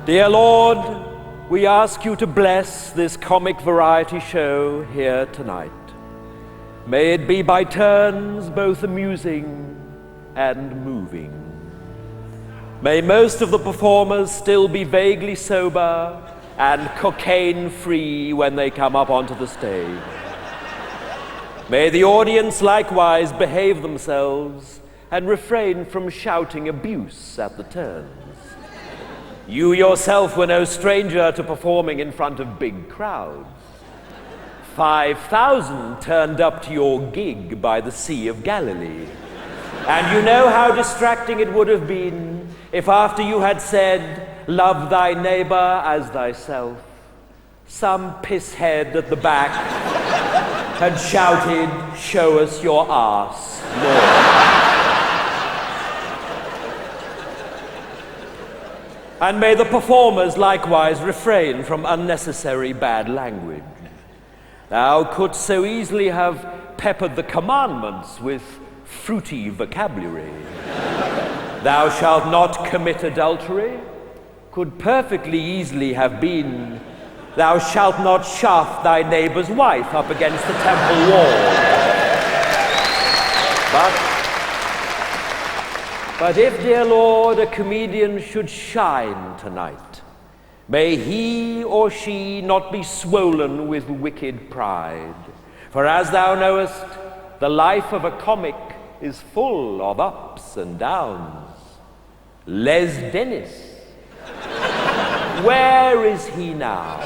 Dear Lord, we ask you to bless this comic variety show here tonight. May it be by turns both amusing and moving. May most of the performers still be vaguely sober and cocaine-free when they come up onto the stage. May the audience likewise behave themselves and refrain from shouting abuse at the turns. You yourself were no stranger to performing in front of big crowds. 5,000 turned up to your gig by the Sea of Galilee. And you know how distracting it would have been if after you had said, "Love thy neighbor as thyself," some pisshead at the back had shouted, "Show us your arse, Lord." And may the performers likewise refrain from unnecessary bad language. Thou couldst so easily have peppered the commandments with fruity vocabulary. "Thou shalt not commit adultery" could perfectly easily have been, "Thou shalt not shaft thy neighbor's wife up against the temple wall." But if, dear Lord, a comedian should shine tonight, may he or she not be swollen with wicked pride. For as thou knowest, the life of a comic is full of ups and downs. Les Dennis, where is he now?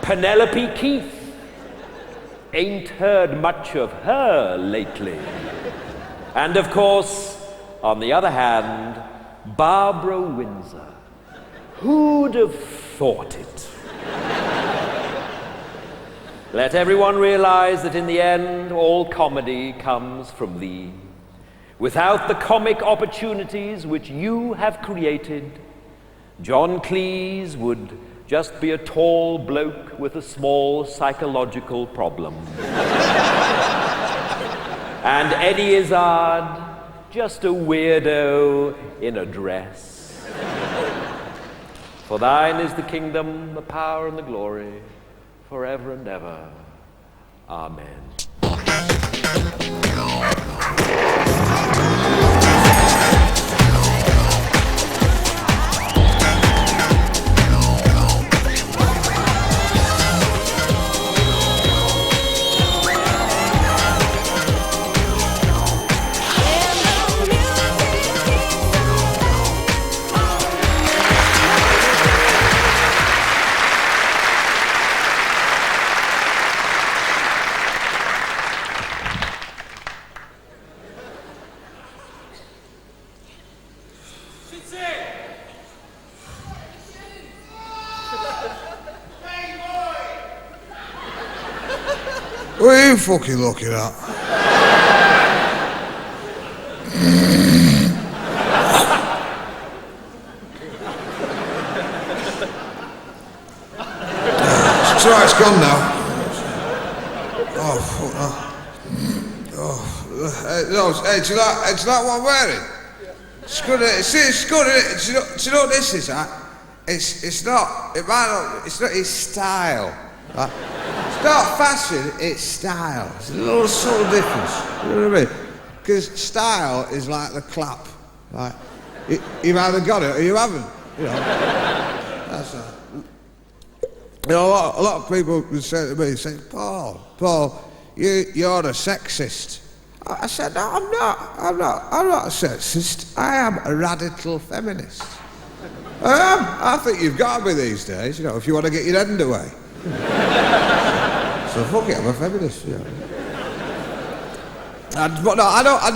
Penelope Keith, ain't heard much of her lately. And of course, on the other hand, Barbara Windsor. Who'd have thought it? Let everyone realize that in the end, all comedy comes from thee. Without the comic opportunities which you have created, John Cleese would just be a tall bloke with a small psychological problem. And Eddie Izzard, just a weirdo in a dress. For thine is the kingdom, the power, and the glory, forever and ever. Amen. What are you fucking looking at? It's alright, it's gone now. Oh, fuck that. Hey, do you like what I'm wearing? It's good, it's good, isn't it? Do you know what this is, right? It's not, it's style. Right? It's not fashion, it's style. It's a little subtle difference. You know what I mean? Because style is like the clap. Right? You've either got it or you haven't. You know. That's right. You know, a lot of people would say to me, Paul, you're a sexist. I said, no, I'm not a sexist. I am a radical feminist. I am. I think you've got to be these days, you know, if you want to get your end away. So fuck it, I'm a feminist, you know. But no, I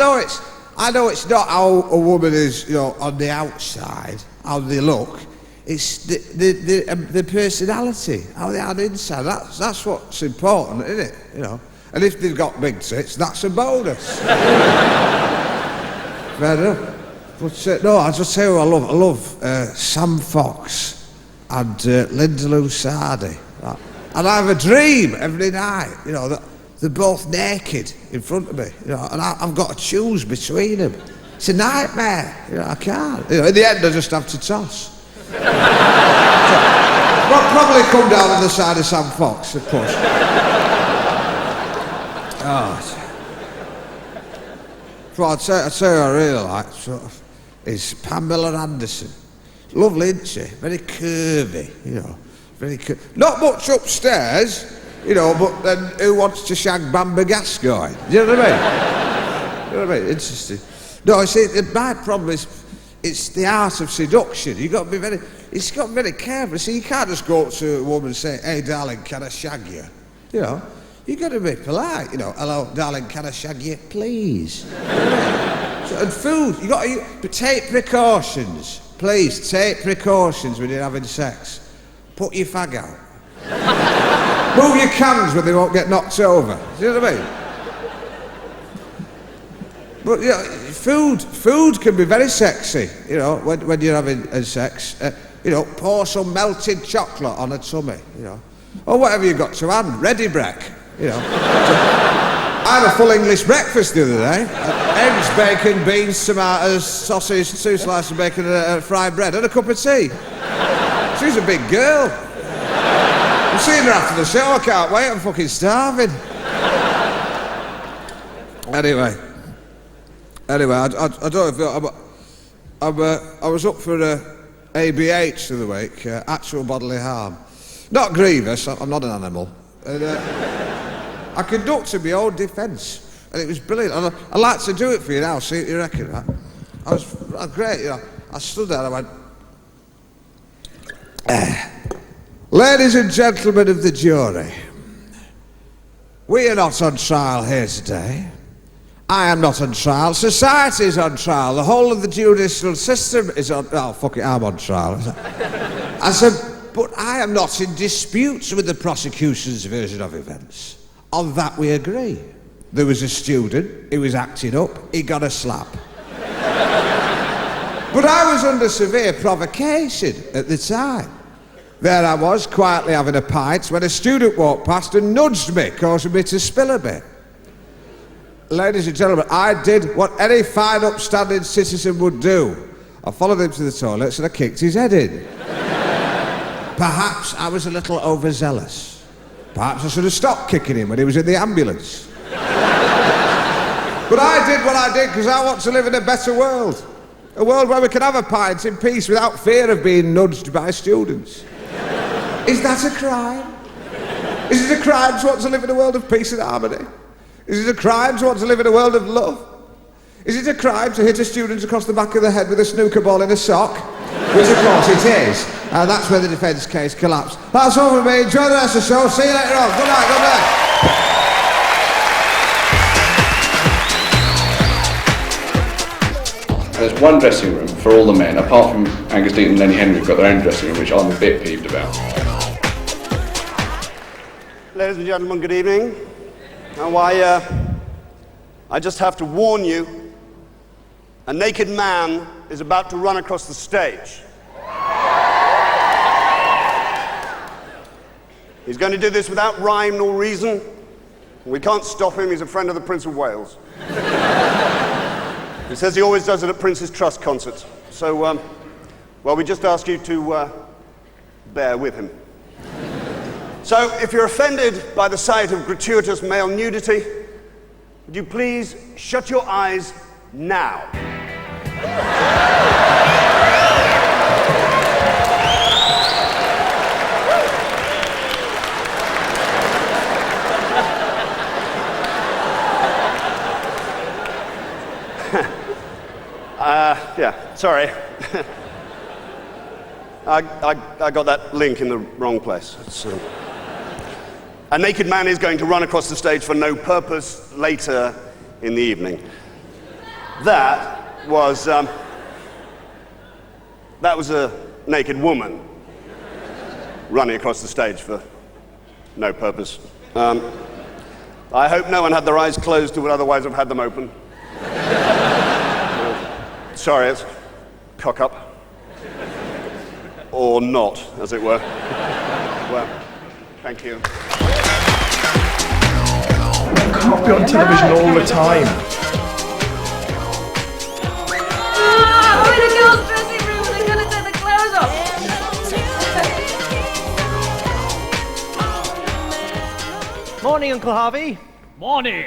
know it's not how a woman is, you know, on the outside, how they look. It's the personality, how they are on the inside. That's what's important, isn't it? You know. And if they've got big tits, that's a bonus. Fair enough. But no, I just tell you, I love Sam Fox and Linda Lusardi. Right? And I have a dream every night, you know, that they're both naked in front of me, you know, and I've got to choose between them. It's a nightmare, you know, I can't. You know, in the end, I just have to toss. Probably come down on the side of Sam Fox, of course. Well, I'd say who I really like sort of, is Pamela Anderson. Lovely, isn't she? Very curvy, you know. Not much upstairs, you know, but then who wants to shag Bamba Gascoigne? Do you know what I mean? You know what I mean? Interesting. No, I see, my problem is it's the art of seduction. It's got to be very careful. See, you can't just go up to a woman and say, hey, darling, can I shag you? You know, you got to be polite. You know, hello, darling, can I shag you, please? And food, you got to take precautions. Please, take precautions when you're having sex. Put your fag out. Move your cans where they won't get knocked over. Do you know what I mean? But, you know, food can be very sexy, you know, when you're having sex. You know, pour some melted chocolate on a tummy, you know. Or whatever you've got to hand, ready break, you know. I had a full English breakfast the other day. Eggs, bacon, beans, tomatoes, sausage, 2 slices of bacon and fried bread and a cup of tea. She's a big girl. I'm seeing her after the show, I can't wait, I'm fucking starving. Anyway, I don't know if I was up for ABH the other week, actual bodily harm. Not grievous, I'm not an animal. And, I conducted my own defence, and it was brilliant. And I'd like to do it for you now, see what you reckon, right? I was great, you know. I stood there and I went, ladies and gentlemen of the jury, we are not on trial here today. I am not on trial. Society is on trial. The whole of the judicial system is on... Oh, fuck it, I'm on trial. I said, but I am not in dispute with the prosecution's version of events. On that we agree. There was a student, he was acting up, he got a slap. But I was under severe provocation at the time. There I was, quietly having a pint, when a student walked past and nudged me, causing me to spill a bit. Ladies and gentlemen, I did what any fine upstanding citizen would do. I followed him to the toilets and I kicked his head in. Perhaps I was a little overzealous. Perhaps I should have stopped kicking him when he was in the ambulance. But I did what I did because I want to live in a better world. A world where we can have a pint in peace without fear of being nudged by students. Is that a crime? Is it a crime to want to live in a world of peace and harmony? Is it a crime to want to live in a world of love? Is it a crime to hit a student across the back of the head with a snooker ball in a sock? Which of course it is. And that's where the defence case collapsed. That's all from me. Enjoy the rest of the show. See you later on. Good night, good night. There's one dressing room for all the men, apart from Angus Deaton and Lenny Henry have got their own dressing room, which I'm a bit peeved about. Ladies and gentlemen, good evening. Now I just have to warn you, a naked man is about to run across the stage. He's going to do this without rhyme nor reason. We can't stop him, he's a friend of the Prince of Wales. He says he always does it at Prince's Trust concerts. So, well, we just ask you to bear with him. So, if you're offended by the sight of gratuitous male nudity, would you please shut your eyes now? Yeah, sorry. I got that link in the wrong place. A naked man is going to run across the stage for no purpose later in the evening. That was a naked woman running across the stage for no purpose. I hope no one had their eyes closed who would otherwise have had them open. Sorry, it's cock up. Or not, as it were. Well, thank you. You can't be on television all the time. Oh, I'm in the girls' dressing room and they're going to take the clothes off. Morning, Uncle Harvey. Morning.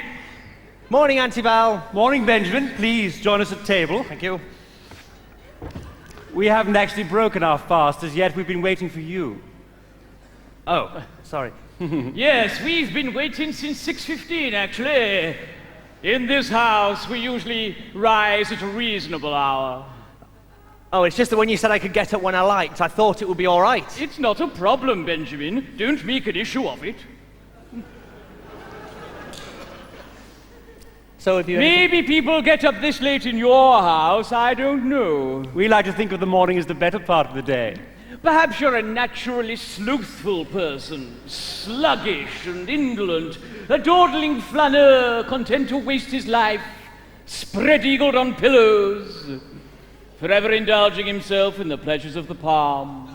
Morning, Auntie Val. Morning, Benjamin. Please join us at table. Thank you. We haven't actually broken our fast as yet. We've been waiting for you. Oh, sorry. Yes, we've been waiting since 6:15, actually. In this house, we usually rise at a reasonable hour. Oh, it's just that when you said I could get up when I liked, I thought it would be all right. It's not a problem, Benjamin. Don't make an issue of it. So if you... Maybe people get up this late in your house, I don't know. We like to think of the morning as the better part of the day. Perhaps you're a naturally slothful person, sluggish and indolent, a dawdling flâneur content to waste his life, spread-eagled on pillows, forever indulging himself in the pleasures of the palm.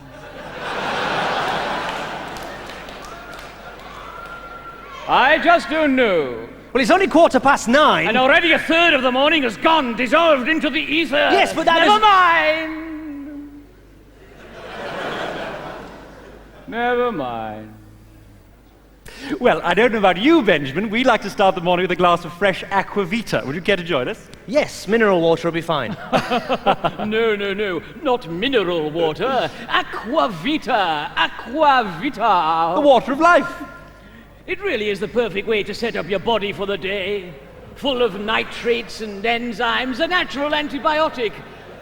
I just don't know. Well, it's only 9:15. And already a third of the morning has gone, dissolved into the ether. Yes, but that Never is... mind. Never mind. Well, I don't know about you, Benjamin. We like to start the morning with a glass of fresh aquavita. Would you care to join us? Yes, mineral water will be fine. No, not mineral water. Aquavita, aquavita. The water of life. It really is the perfect way to set up your body for the day. Full of nitrates and enzymes, a natural antibiotic.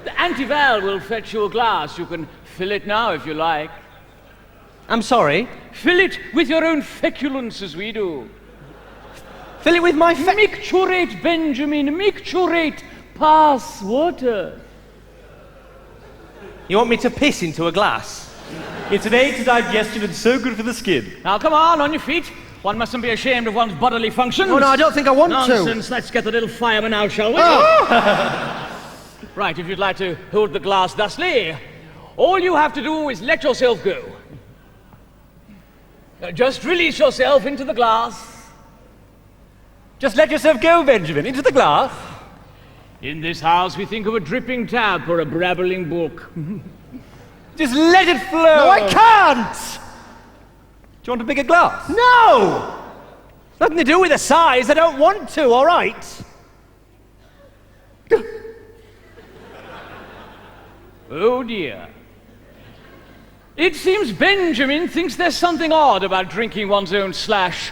The Antival will fetch you a glass. You can fill it now if you like. I'm sorry? Fill it with your own feculence as we do. Fill it with my Micturate, Benjamin, micturate. Pass water. You want me to piss into a glass? It's an aid to digestion and so good for the skin. Now come on your feet. One mustn't be ashamed of one's bodily functions. Oh, no, I don't think I want to. Nonsense. Let's get the little fireman out, shall we? Oh. Right, if you'd like to hold the glass thusly, all you have to do is let yourself go. Just release yourself into the glass. Just let yourself go, Benjamin, into the glass. In this house, we think of a dripping tap or a brabbling brook. Just let it flow. No, I can't. Do you want a bigger glass? No! Nothing to do with the size. I don't want to, all right? Oh, dear. It seems Benjamin thinks there's something odd about drinking one's own slash.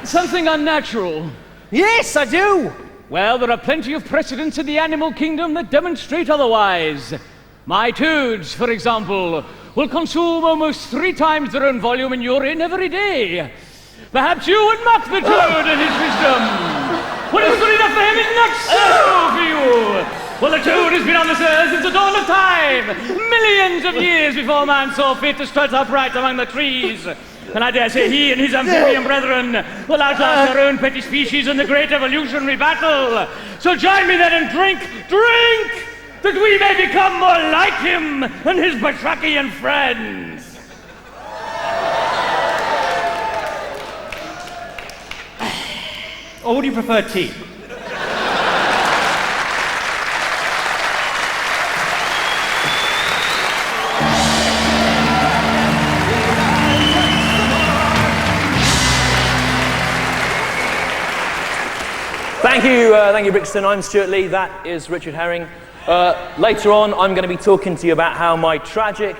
Something unnatural. Yes, I do. Well, there are plenty of precedents in the animal kingdom that demonstrate otherwise. My toads, for example, will consume almost 3 times their own volume in urine every day. Perhaps you would mock the toad and his wisdom. What is good enough for him is not so for you. Well, the toad has been on this earth since the dawn of time, millions of years before man saw fit to strut upright among the trees. And I dare say he and his amphibian brethren will outlast their own petty species in the great evolutionary battle. So join me then and drink, that we may become more like him and his batrachian friends. Or would you prefer tea? Thank you, Brixton. I'm Stuart Lee. That is Richard Herring. Later on, I'm going to be talking to you about how my tragic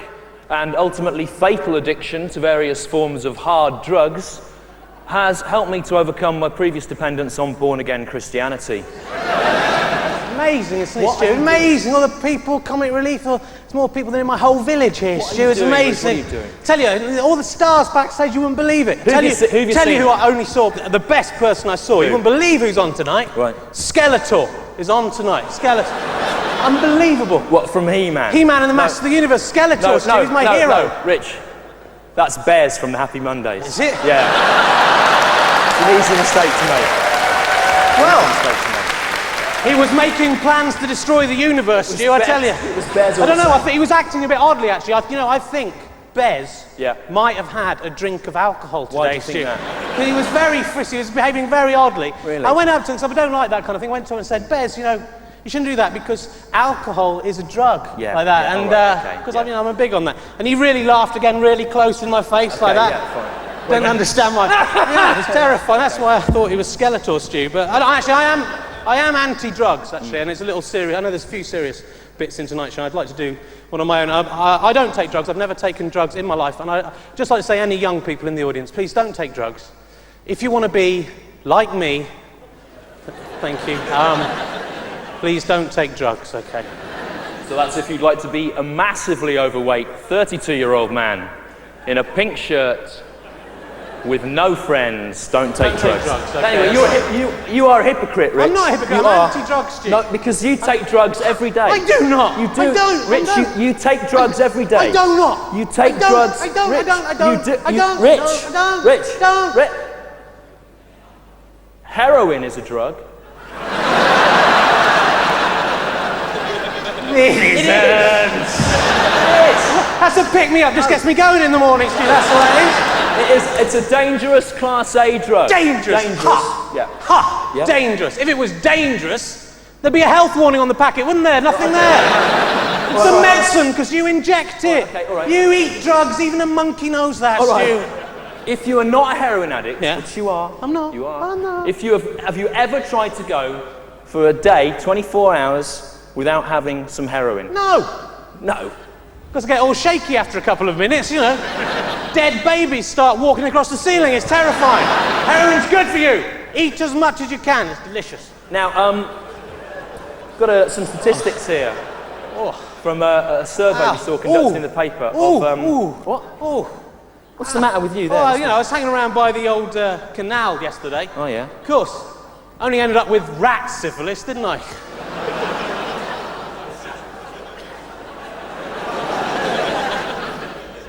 and ultimately fatal addiction to various forms of hard drugs has helped me to overcome my previous dependence on born-again Christianity. Amazing, isn't it, Stu? Amazing, all the people, comic relief, there's more people than in my whole village here, Stu. It's amazing. What are you doing? Tell you, all the stars backstage, you wouldn't believe it. Tell you who I only saw, the best person I saw. You wouldn't believe who's on tonight. Right. Skeletor is on tonight. Skeletor. Unbelievable. What, from He-Man? He-Man and the Master of the Universe. Skeletor, Stu, he's my hero. No, Rich. That's Bears from the Happy Mondays. Is it? Yeah. It's an easy mistake to make. Well, he was making plans to destroy the universe, Stu, I tell you. It was Bears. I don't know, I think he was acting a bit oddly, actually. I think Bez Yeah. might have had a drink of alcohol today, Why do you Stu. think that? Because he was very frisky, he was behaving very oddly. Really? I went up to him and said, I don't like that kind of thing. Went to him and said, Bez, you shouldn't do that because alcohol is a drug, Yeah, like that. yeah, And all right, okay, because yeah. I'm big on that. And he really laughed again, really close in my face, like that. Yeah, fine. Don't understand why. Yeah, it's terrifying. That's why I thought he was Skeletor, Stu. But I am anti-drugs, actually, and it's a little serious. I know there's a few serious bits in tonight's show. I'd like to do one on my own. I don't take drugs. I've never taken drugs in my life. And I just like to say, any young people in the audience, please don't take drugs. If you want to be like me, thank you, please don't take drugs, okay? So that's if you'd like to be a massively overweight 32-year-old man in a pink shirt with no friends, don't take drugs. Okay. Anyway, you are a hypocrite, Rich. I'm not a hypocrite, I'm anti-drugs, Stu. No, because you take drugs every day. I do not. You do. I don't. Rich, I don't. you take drugs every day. I do not. You take drugs. I don't. Rich, I don't. You do, I you, don't. Rich, I don't. Rich, I don't. Rich. Heroin is a drug. That's a pick-me-up. Just gets me going in the morning, Stu. That's all it is. It's a dangerous Class A drug. Dangerous. Ha. Yeah. Ha. Yeah. Dangerous. If it was dangerous, there'd be a health warning on the packet, wouldn't there? Nothing there. It's a medicine because you inject it. Okay, all right. You eat drugs. Even a monkey knows that, All right. Stu. If you are not a heroin addict, Yeah. which you are, I'm not. You are. I'm not. If you have you ever tried to go for a day, 24 hours, without having some heroin? No. No. Because I get all shaky after a couple of minutes, you know. Dead babies start walking across the ceiling. It's terrifying. Heroin's good for you. Eat as much as you can. It's delicious. Now, got some statistics here from a survey we saw conducted in the paper. What? Oh. What's the matter with you there? Well, you know, I was hanging around by the old canal yesterday. Oh, yeah? Of course. Only ended up with rat syphilis, didn't I?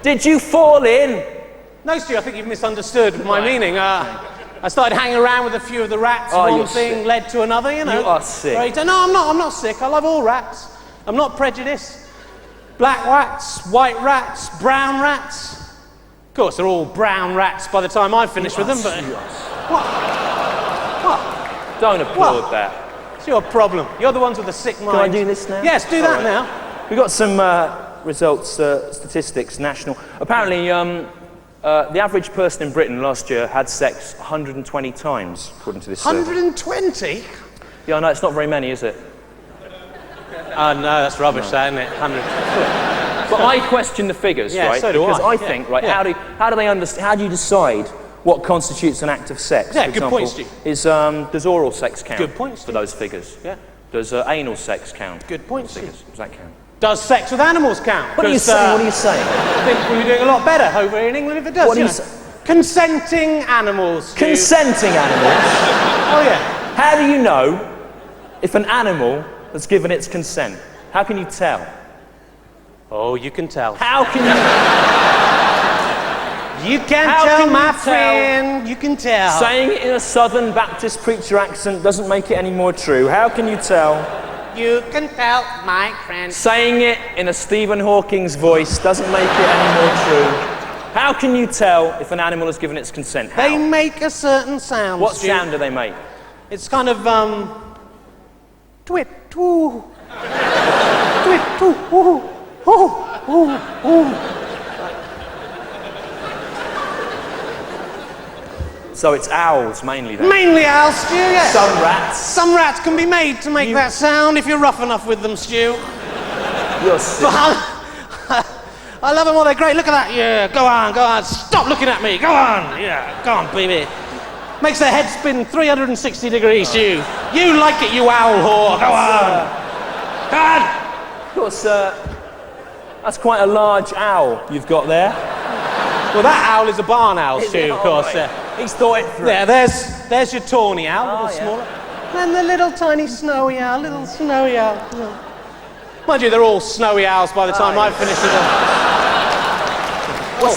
Did you fall in? No, Stu, I think you've misunderstood my meaning. I started hanging around with a few of the rats. Oh, One you're thing sick. led to another, you know. You are sick. Right? No, I'm not sick. I love all rats. I'm not prejudiced. Black rats, white rats, brown rats. Of course, they're all brown rats by the time I finish with them, but... What? Don't applaud What? that. It's your problem. You're the ones with the sick mind. Can I do this now? Yes, do that All right. now. We got some results, statistics, national. Apparently, the average person in Britain last year had sex 120 times, according to this survey. 120? Yeah, I know, it's not very many, is it? Oh, no, that's rubbish, that, isn't it? 100. But I question the figures, Yeah, right? so do because I. I think, right, Yeah. how do they understand? How do you decide what constitutes an act of sex? Yeah, For good example, point, Stu. Does oral sex count? Good point, For Stu. those figures. Yeah. Does anal sex count? Good point, Stu. Figures. Does that count? Does sex with animals count? What are you 'Cause, saying? What are you saying? I think we'll be doing a lot better over here in England if it does. What are you know. saying? Consenting animals. Stu. Consenting animals. Oh, yeah. How do you know if an animal has given its consent? How can you tell? Oh, you can tell. How can you? You can How tell, can my you tell? friend. You can tell. Saying it in a Southern Baptist preacher accent doesn't make it any more true. How can you tell? You can tell, my friend. Saying it in a Stephen Hawking's voice doesn't make it any more true. How can you tell if an animal has given its consent? How? They make a certain sound. What Stu. sound do they make? It's kind of, twit, twoo. Twit, twoo, woo, woo, woo, woo. So it's owls mainly then? Mainly owls, Stu, yes. Some rats. Some rats can be made to make that sound if you're rough enough with them, Stu. You're sick. I love them all, they're great. Look at that. Yeah, go on. Stop looking at me. Go on. Yeah, go on, baby. Makes their head spin 360 degrees, Stu. You like it, you owl whore. Go on. Go on. Of course, that's quite a large owl you've got there. Well, that owl is a barn owl, Stu, of course. Right. He's thought it through. There, there's your tawny owl, a little yeah. smaller. And the little tiny snowy owl, little snowy owl. Mind you, they're all snowy owls by the time I've finished with them.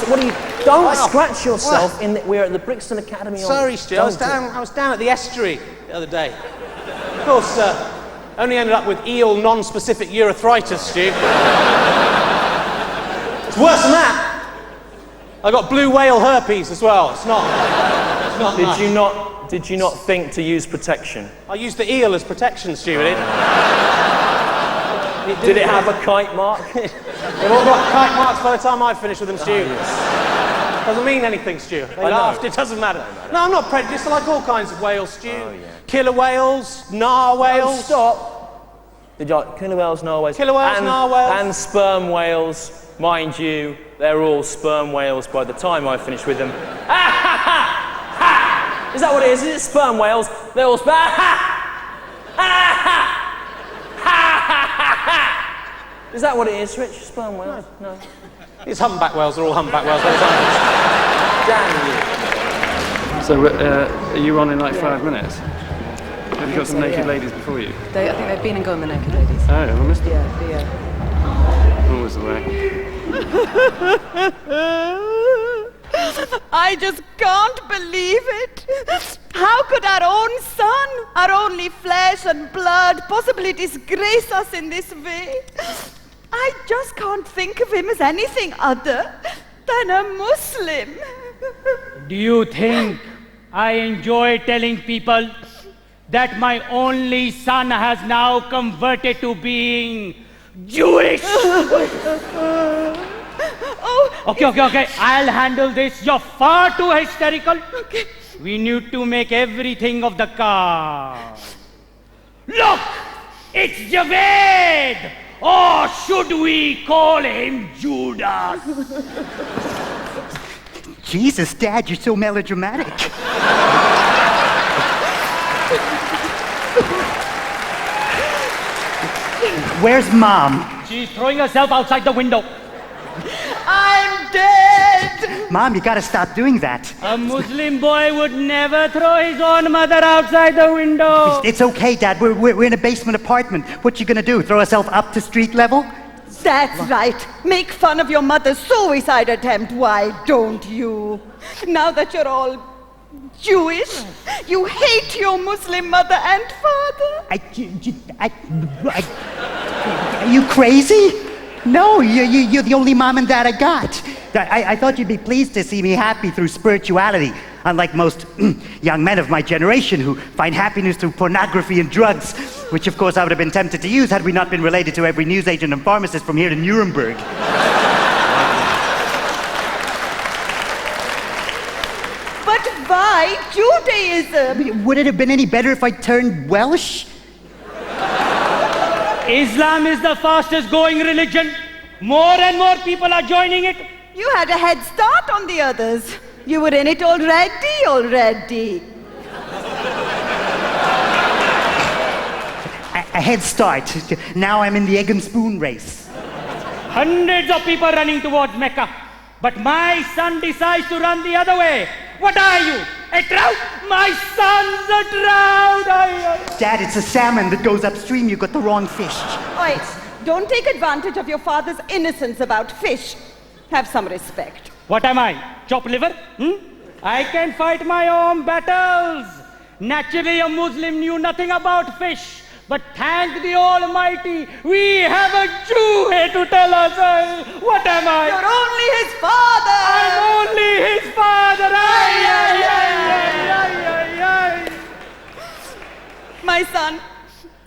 What do you... Don't scratch yourself in the... We're at the Brixton Academy. Sorry, Stu, I was down at the estuary the other day. Of course, only ended up with eel non-specific urethritis, Stu. It's worse than that. I got blue whale herpes as well. It's not nice. Did you not think to use protection? I used the eel as protection, Stu. Did Did it have a kite mark? They've all got kite marks by the time I finish with them, Stu. Doesn't mean anything, Stu. They laughed, it doesn't matter. No, I'm not prejudiced. I like all kinds of whales, Stu. Oh, yeah. Killer whales, narwhales. Stop. Did you like killer whales, narwhals? Killer whales, narwhals. And sperm whales. Mind you, they're all sperm whales by the time I finish with them. Is that what it is? Is it sperm whales? They're all sperm. Is that what it is, Rich? Sperm whales? No. It's humpback whales. They're all humpback whales. Damn you. So, are you on in like 5 minutes? Have you got some naked ladies before you? I think they've been and gone, the naked ladies. Oh, I missed it. Yeah. Always the way. I just can't believe it. How could our own son, our only flesh and blood, possibly disgrace us in this way? I just can't think of him as anything other than a Muslim. Do you think I enjoy telling people that my only son has now converted to being Jewish? Okay. I'll handle this. You're far too hysterical. Okay. We need to make everything of the car. Look! It's Javed! Or should we call him Judas? Jesus, Dad, you're so melodramatic. Where's Mom? She's throwing herself outside the window. I'm dead! Mom, you gotta stop doing that. A Muslim boy would never throw his own mother outside the window. It's okay, Dad. We're in a basement apartment. What you gonna do, throw yourself up to street level? That's right. Make fun of your mother's suicide attempt, why don't you? Now that you're all Jewish, you hate your Muslim mother and father. Are you crazy? No, you're the only mom and dad I got. I thought you'd be pleased to see me happy through spirituality, unlike most young men of my generation who find happiness through pornography and drugs, which of course I would have been tempted to use had we not been related to every newsagent and pharmacist from here to Nuremberg. But why Judaism? Would it have been any better if I turned Welsh? Islam is the fastest growing religion. More and more people are joining it. You had a head start on the others. You were in it already. A head start. Now I'm in the egg and spoon race. Hundreds of people running towards Mecca. But my son decides to run the other way. What are you? A trout? My son's a trout! Dad, it's a salmon that goes upstream. You got the wrong fish. Wait, don't take advantage of your father's innocence about fish. Have some respect. What am I? Chop liver? I can fight my own battles. Naturally, a Muslim knew nothing about fish. But thank the Almighty, we have a Jew here to tell us. What am I? You're only his father. I'm only his father. My son,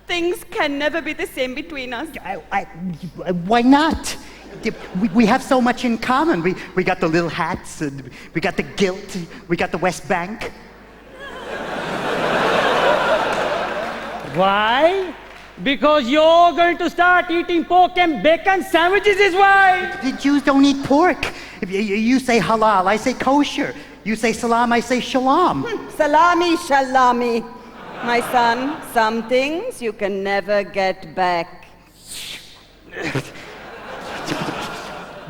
things can never be the same between us. Why not? We have so much in common. We got the little hats, and we got the guilt, we got the West Bank. Why? Because you're going to start eating pork and bacon sandwiches is why. The Jews don't eat pork. You say halal, I say kosher. You say salam, I say shalom. Salami, shalami. My son, some things you can never get back.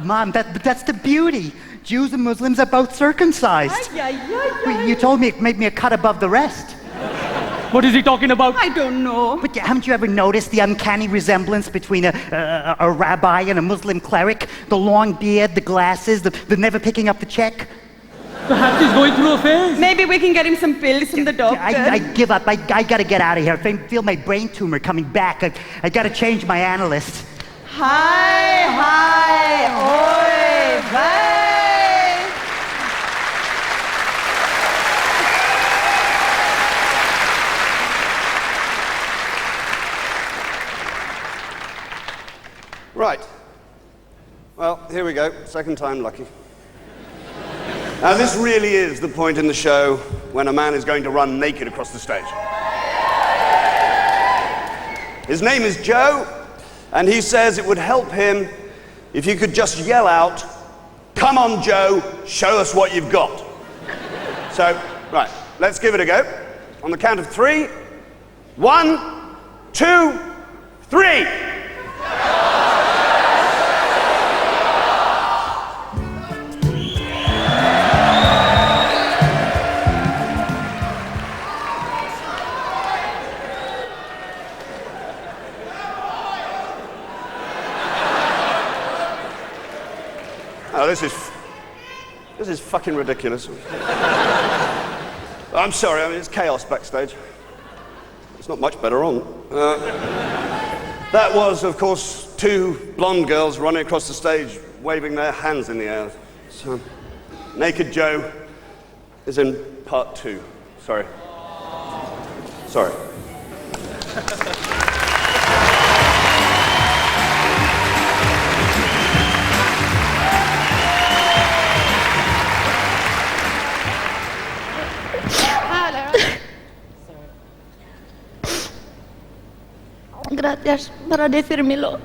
Mom, that's the beauty. Jews and Muslims are both circumcised. You told me it made me a cut above the rest. What is he talking about? I don't know. But haven't you ever noticed the uncanny resemblance between a rabbi and a Muslim cleric? The long beard, the glasses, the never picking up the check? Perhaps he's going through a phase. Maybe we can get him some pills from the doctor. I give up. I gotta get out of here. I feel my brain tumor coming back. I gotta change my analyst. Hi, oi, bye. Right. Well, here we go. Second time lucky. Now, this really is the point in the show when a man is going to run naked across the stage. His name is Joe, and he says it would help him if you could just yell out, "Come on, Joe, show us what you've got." So, right, let's give it a go. On the count of 3. 1, 2, 3. Oh, this is fucking ridiculous. I'm sorry, I mean, it's chaos backstage. It's not much better on. That was, of course, 2 blonde girls running across the stage, waving their hands in the air. So, Naked Joe is in part 2. Sorry. Sorry. Gracias para decírmelo.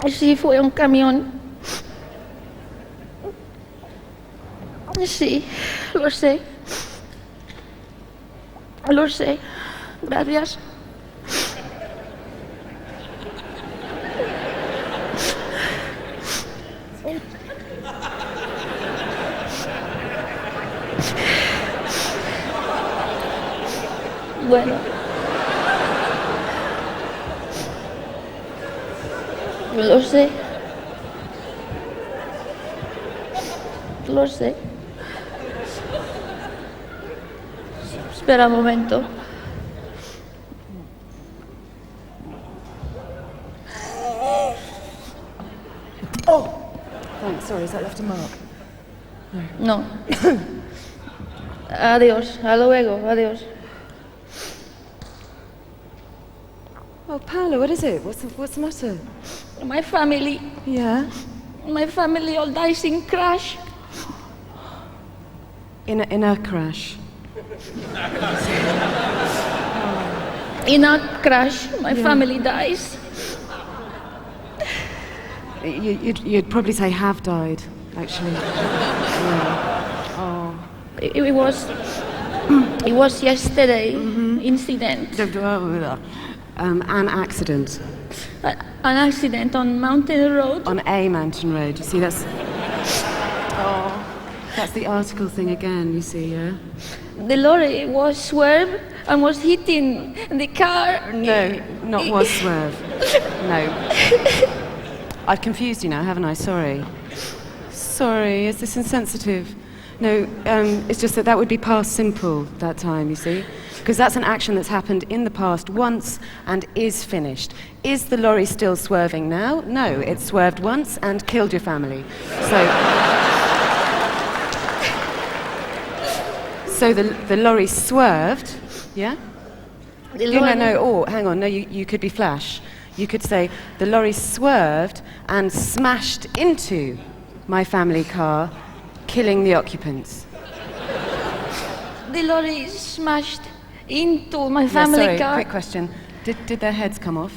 Sí, fue un camión. Sí, lo sé. Lo sé. Gracias. Bueno. Lo sé. Lo sé. Espera un momento. Oh! Thanks, sorry, has that left a mark? No. Adiós, hasta luego, adiós. Oh, Paolo, what is it? What's the matter? My family. Yeah? My family all dies in crash. In a crash? In a crash, my family dies. You'd probably say have died, actually. Yeah. Oh. It was yesterday, incident. An accident. An accident on Mountain Road. On a mountain road. You see, that's the article thing again, you see, yeah? The lorry was swerved and was hitting the car. No, not was swerve. No. I've confused you now, haven't I? Sorry. Sorry, is this insensitive? No, it's just that would be past simple that time, you see? Because that's an action that's happened in the past once and is finished. Is the lorry still swerving now? No, it swerved once and killed your family. So the lorry swerved, yeah? No, hang on, no, you could be flash. You could say, the lorry swerved and smashed into my family car, killing the occupants. The lorry smashed into my family car. Quick question. Did their heads come off?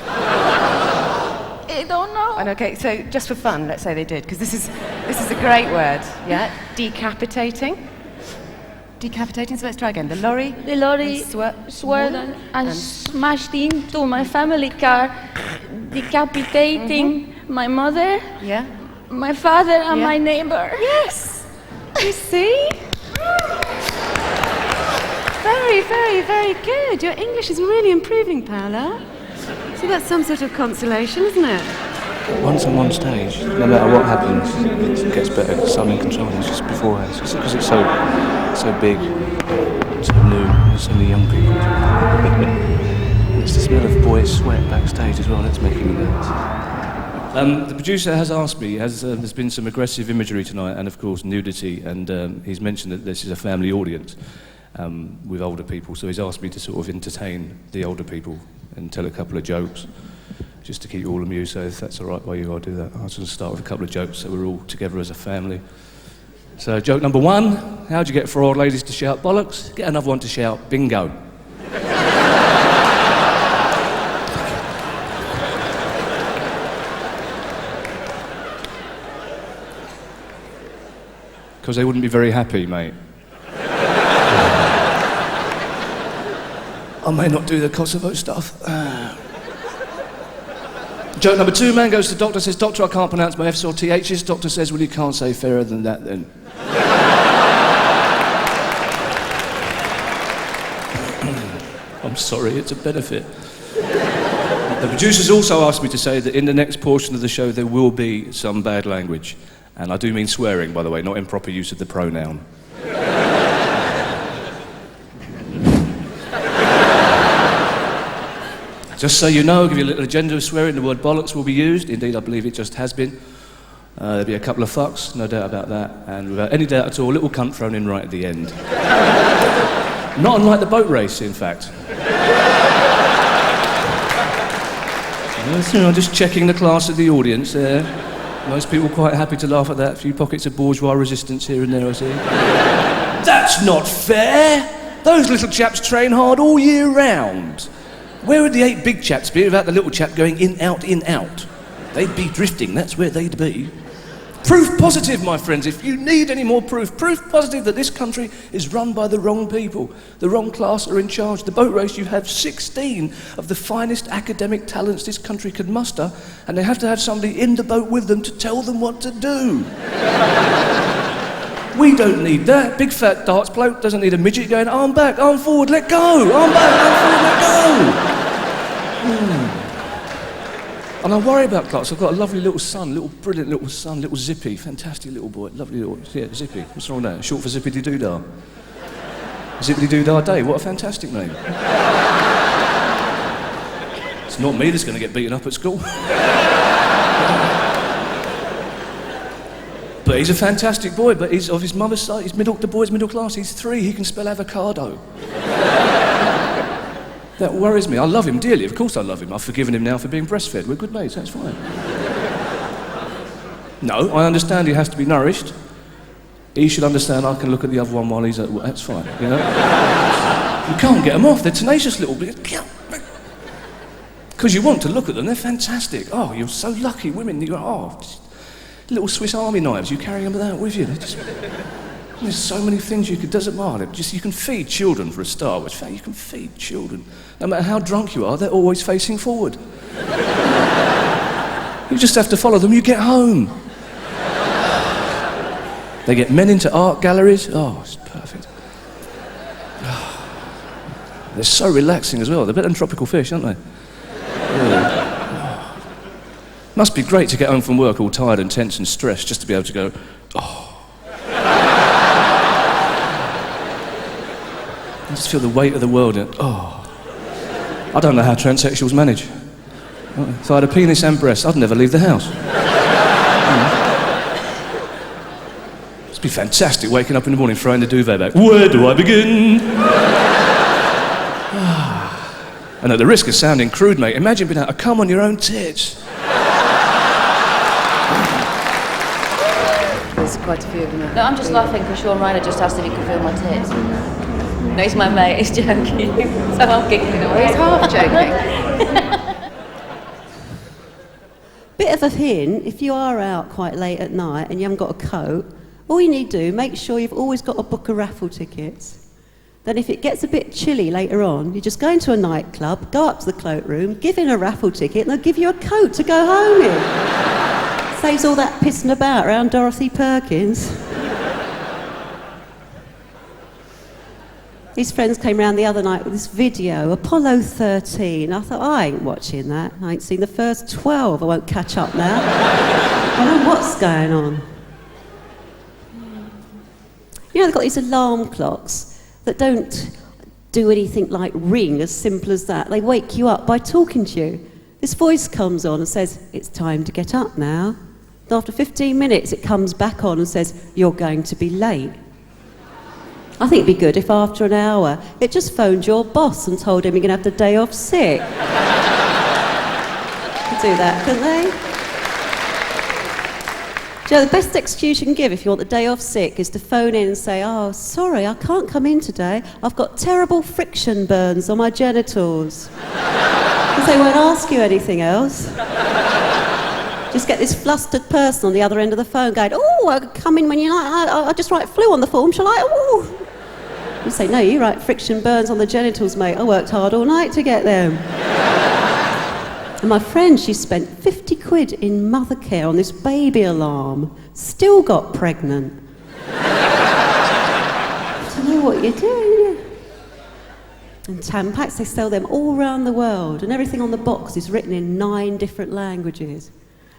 I don't know. And okay, so just for fun, let's say they did, because this is a great word, yeah? Decapitating. Decapitating, so let's try again. The lorry swerved and smashed into my family car, decapitating my mother, my father, and my neighbor. Yes! You see? Very, very, very good. Your English is really improving, Paola. See, that's some sort of consolation, isn't it? Once I'm on stage, no matter what happens, it gets better because I'm in control. It's just beforehand. It's because it's so big, so new, and so many young people. It's the smell of boys' sweat backstage as well that's making me nervous. The producer has asked me, there's been some aggressive imagery tonight and of course nudity, and he's mentioned that this is a family audience with older people, so he's asked me to sort of entertain the older people and tell a couple of jokes just to keep you all amused. So if that's all right by you, I'll do that. I was going to start with a couple of jokes so we're all together as a family. So joke number 1, how do you get 4 old ladies to shout bollocks? Get another one to shout bingo. Because they wouldn't be very happy, mate. I may not do the Kosovo stuff. Joke number 2, man goes to the doctor, says, "Doctor, I can't pronounce my F's or TH's." Doctor says, "Well, you can't say fairer than that, then." I'm sorry, it's a benefit. The producers also asked me to say that in the next portion of the show there will be some bad language. And I do mean swearing, by the way, not improper use of the pronoun. Just so you know, I'll give you a little agenda of swearing. The word bollocks will be used. Indeed, I believe it just has been. There'll be a couple of fucks, no doubt about that. And without any doubt at all, a little cunt thrown in right at the end. Not unlike the boat race, in fact. I'm just checking the class of the audience there. Most people quite happy to laugh at that. A few pockets of bourgeois resistance here and there, I see. That's not fair! Those little chaps train hard all year round. Where would the 8 big chaps be without the little chap going in, out, in, out? They'd be drifting, that's where they'd be. Proof positive, my friends, if you need any more proof. Proof positive that this country is run by the wrong people. The wrong class are in charge. The boat race, you have 16 of the finest academic talents this country could muster, and they have to have somebody in the boat with them to tell them what to do. We don't need that. Big fat darts bloke doesn't need a midget going, "Arm back, arm forward, let go! Arm back, arm forward, let go!" And I worry about Clarks. I've got a lovely little son, brilliant little son, little Zippy, fantastic little boy, lovely little, yeah, Zippy. What's wrong with that? Short for Zippity Doodah. Zippity Doodah Day, what a fantastic name. It's not me that's going to get beaten up at school. But he's a fantastic boy, but he's of his mother's side, the boy's middle class, he's 3, he can spell avocado. That worries me. I love him dearly, of course I love him. I've forgiven him now for being breastfed. We're good mates, that's fine. No, I understand he has to be nourished. He should understand I can look at the other one while he's at work, that's fine, you know? You can't get them off, they're tenacious little bits. Because you want to look at them, they're fantastic. Oh, you're so lucky, women, you go, oh, little Swiss Army knives, you carry them out with you. There's so many things you could, doesn't matter. Just, you can feed children for a start, which fact, you can feed children. No matter how drunk you are, they're always facing forward. You just have to follow them, you get home. They get men into art galleries, oh, it's perfect. They're so relaxing as well, they're better than tropical fish, aren't they? Yeah. Must be great to get home from work all tired and tense and stressed, just to be able to go, oh. I just feel the weight of the world, and, oh. I don't know how transsexuals manage. If I had a penis and breasts, I'd never leave the house. It'd be fantastic waking up in the morning, throwing the duvet back. Where do I begin? And at the risk of sounding crude, mate, imagine being able to come on your own tits. There's quite a few of them. No, I'm just laughing because Sean Ryder just asked if he could feel my tits. No, he's my mate, he's joking. So I'm giggling away. He's half joking. Bit of a hint, if you are out quite late at night and you haven't got a coat, all you need to do, make sure you've always got a book of raffle tickets. Then if it gets a bit chilly later on, you just go into a nightclub, go up to the cloakroom, give in a raffle ticket, and they'll give you a coat to go home in. Saves all that pissing about around Dorothy Perkins. His friends came round the other night with this video, Apollo 13. I thought, I ain't watching that. I ain't seen the first 12. I won't catch up now. I don't know what's going on. You know, they've got these alarm clocks that don't do anything like ring, as simple as that. They wake you up by talking to you. This voice comes on and says, it's time to get up now. And after 15 minutes, it comes back on and says, you're going to be late. I think it'd be good if after an hour, it just phoned your boss and told him you're going to have the day off sick. Could do that, couldn't they? Do you know, the best excuse you can give if you want the day off sick is to phone in and say, oh, sorry, I can't come in today. I've got terrible friction burns on my genitals. Because they won't ask you anything else. Just get this flustered person on the other end of the phone going, oh, I come in when you like, I just write flu on the form, shall I? Oh. You say, no, you write friction burns on the genitals, mate. I worked hard all night to get them. And my friend, she spent 50 quid in mother care on this baby alarm. Still got pregnant. I don't know what you're doing. And Tampax, they sell them all around the world, and everything on the box is written in 9 different languages.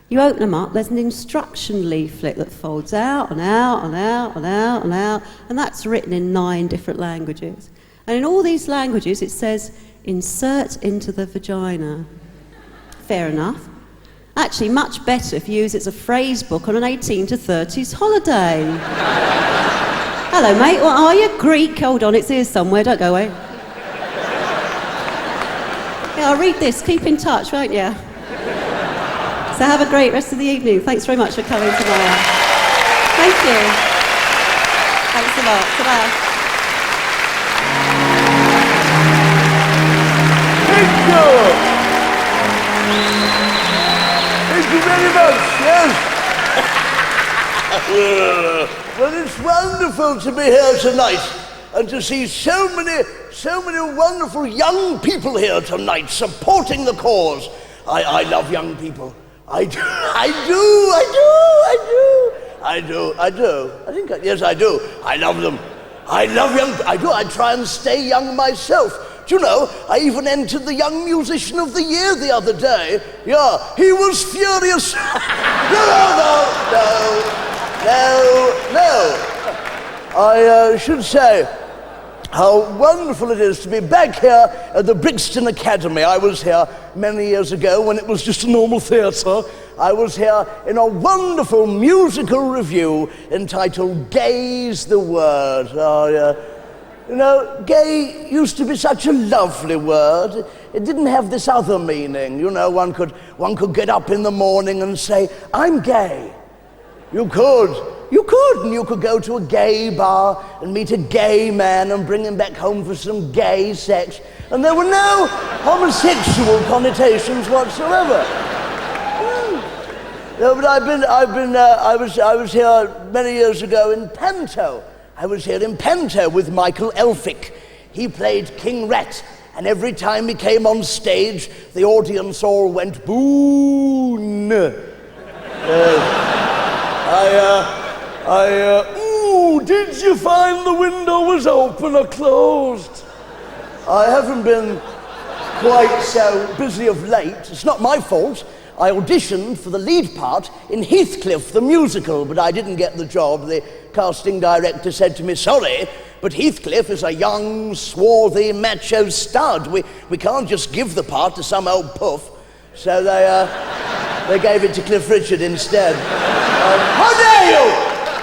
You open them up, there's an instruction leaflet that folds out and out and out and out and out, and that's written in 9 different languages. And in all these languages, it says, insert into the vagina. Fair enough. Actually, much better if you use it as a phrase book on an 18 to 30s holiday. Hello, mate, what are you? Greek? Hold on, it's here somewhere, don't go away. Yeah, I'll read this, keep in touch, won't you? So have a great rest of the evening. Thanks very much for coming tonight. Thank you. Thanks a lot. Ta-da. Thank you. Thank you very much, yes. Well, it's wonderful to be here tonight and to see so many wonderful young people here tonight supporting the cause. I love young people. I do. Yes, I do. I love them. I love young people. I do. I try and stay young myself. Do you know, I even entered the Young Musician of the Year the other day. Yeah, he was furious. No. I should say how wonderful it is to be back here at the Brixton Academy. I was here many years ago when it was just a normal theatre. I was here in a wonderful musical review entitled Gay's the Word. Oh, yeah. You know, gay used to be such a lovely word. It didn't have this other meaning. You know, one could get up in the morning and say, I'm gay. You could, and you could go to a gay bar and meet a gay man and bring him back home for some gay sex, and there were no homosexual connotations whatsoever. No, but I was here many years ago in Panto. I was here in Panto with Michael Elphick. He played King Rat, and every time he came on stage, the audience all went boon. Ooh, did you find the window was open or closed? I haven't been quite so busy of late. It's not my fault. I auditioned for the lead part in Heathcliff, the musical, but I didn't get the job. The casting director said to me, sorry, but Heathcliff is a young, swarthy, macho stud. We can't just give the part to some old puff. So they gave it to Cliff Richard instead. How dare you!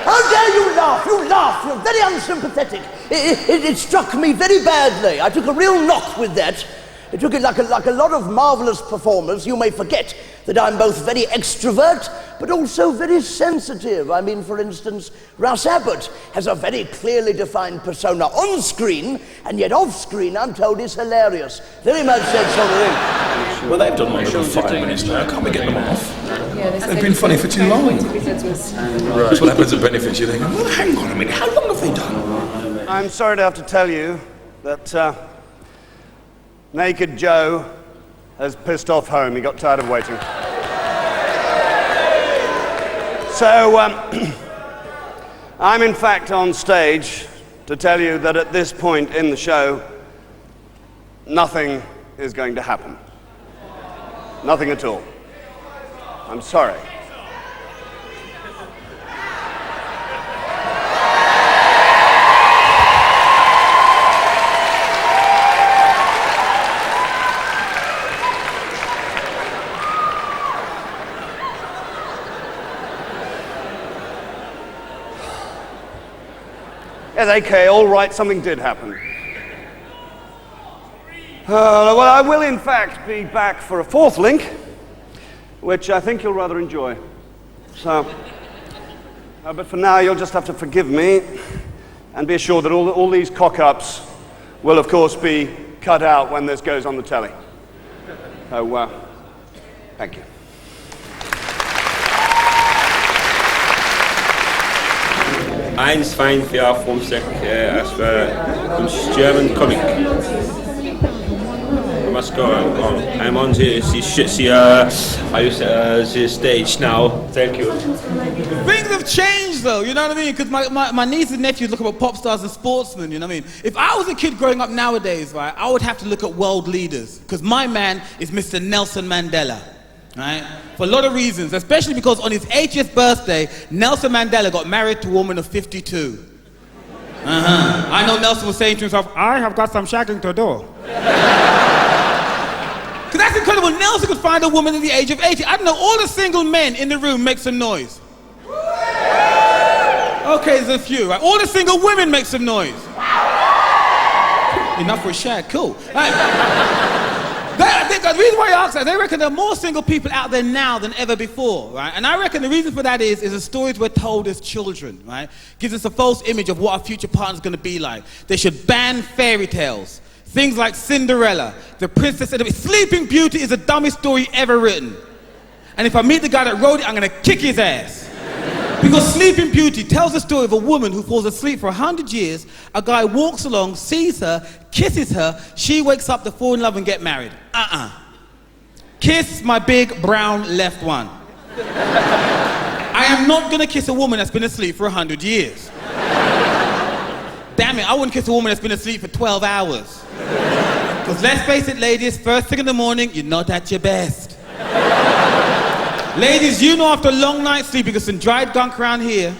How dare you laugh? You laugh. You're very unsympathetic. It struck me very badly. I took a real knock with that. It took it like a lot of marvellous performers. You may forget that I'm both very extrovert, but also very sensitive. I mean, for instance, Russ Abbott has a very clearly defined persona on screen, and yet off screen, I'm told, is hilarious. Very much that sort of thing. Well, they've done like 5 minutes now. Can't we get them off? They've been funny for too long. Right. So what happens at benefits? You think, well, hang on a minute, how long have they done? I'm sorry to have to tell you that Naked Joe has pissed off home. He got tired of waiting. So, I'm in fact on stage to tell you that at this point in the show, nothing is going to happen. Nothing at all. I'm sorry. Yes, okay, all right, something did happen. Well, I will in fact be back for a 4th link, which I think you'll rather enjoy. So, But for now, you'll just have to forgive me and be assured that all these cock-ups will, of course, be cut out when this goes on the telly. So, thank you. Eins fein für Formsek as a German comic. I must go on. I'm on the stage now. Thank you. Things have changed though, you know what I mean? Because my nieces and nephews look at pop stars and sportsmen, you know what I mean? If I was a kid growing up nowadays, right, I would have to look at world leaders. Because my man is Mr. Nelson Mandela. Right? For a lot of reasons, especially because on his 80th birthday, Nelson Mandela got married to a woman of 52. I know Nelson was saying to himself, I have got some shagging to do. Because that's incredible. Nelson could find a woman at the age of 80. I don't know, all the single men in the room make some noise. Okay, there's a few, right? All the single women make some noise. Enough for a shag, cool. Right. The reason why I ask that, they reckon there are more single people out there now than ever before, right? And I reckon the reason for that is the stories we're told as children, right? Gives us a false image of what our future partner's going to be like. They should ban fairy tales. Things like Cinderella, the Princess and the Sleeping Beauty is the dumbest story ever written. And if I meet the guy that wrote it, I'm going to kick his ass. Because Sleeping Beauty tells the story of a woman who falls asleep for 100 years, a guy walks along, sees her, kisses her, she wakes up to fall in love and get married. Kiss my big brown left one. I am not gonna kiss a woman that's been asleep for 100 years. Damn it, I wouldn't kiss a woman that's been asleep for 12 hours. Because let's face it, ladies, first thing in the morning, you're not at your best. Ladies, you know after a long night's sleep, you get some dried gunk around here,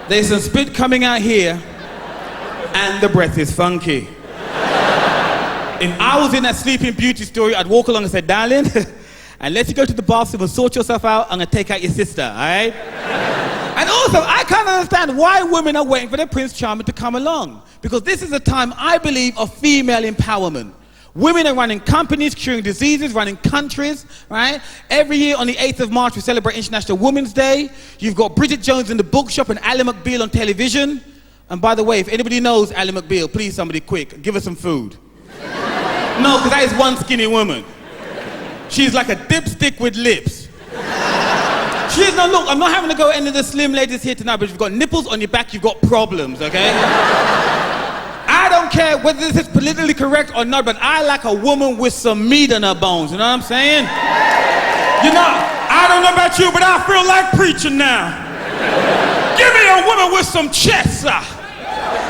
there's some spit coming out here, and the breath is funky. If I was in that Sleeping Beauty story, I'd walk along and say, darling, unless you go to the bathroom and sort yourself out, I'm gonna take out your sister, all right? And also, I can't understand why women are waiting for their Prince Charming to come along. Because this is a time, I believe, of female empowerment. Women are running companies, curing diseases, running countries, right? Every year on the 8th of March, we celebrate International Women's Day. You've got Bridget Jones in the bookshop and Ally McBeal on television. And by the way, if anybody knows Ally McBeal, please somebody quick, give her some food. No, because that is one skinny woman. She's like a dipstick with lips. She is, no, look, I'm not having to go into the slim ladies here tonight, but if you've got nipples on your back, you've got problems, okay? I don't care whether this is politically correct or not, but I like a woman with some meat on her bones, you know what I'm saying? You know, I don't know about you, but I feel like preaching now. Give me a woman with some chest, sir.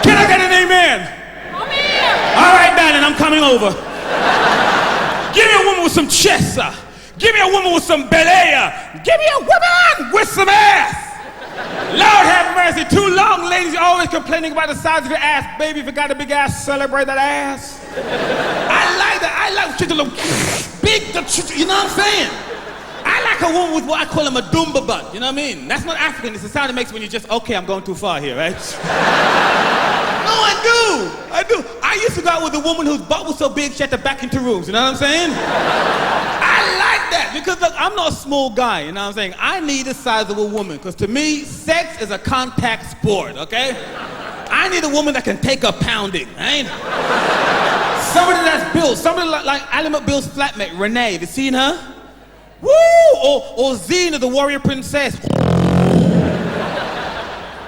Can I get an amen? All right, darling, I'm coming over. Give me a woman with some chest, sir. Give me a woman with some belay. Give me a woman with some ass. Lord have mercy, too long, ladies, you're always complaining about the size of your ass. Baby, if you got a big ass, celebrate that ass. I like that. I like chicks that look big, you know what I'm saying? I like a woman with what I call a madumba butt, you know what I mean? That's not African, it's the sound it makes when you just, okay, I'm going too far here, right? No, I do. I used to go out with a woman whose butt was so big she had to back into rooms, you know what I'm saying? I like that, because look, I'm not a small guy, you know what I'm saying? I need the size of a woman, because to me, sex is a contact sport, okay? I need a woman that can take a pounding, right? Somebody that's built, somebody like Ally McBeal's flatmate, Renee, have you seen her? Woo! Or Xena, the warrior princess.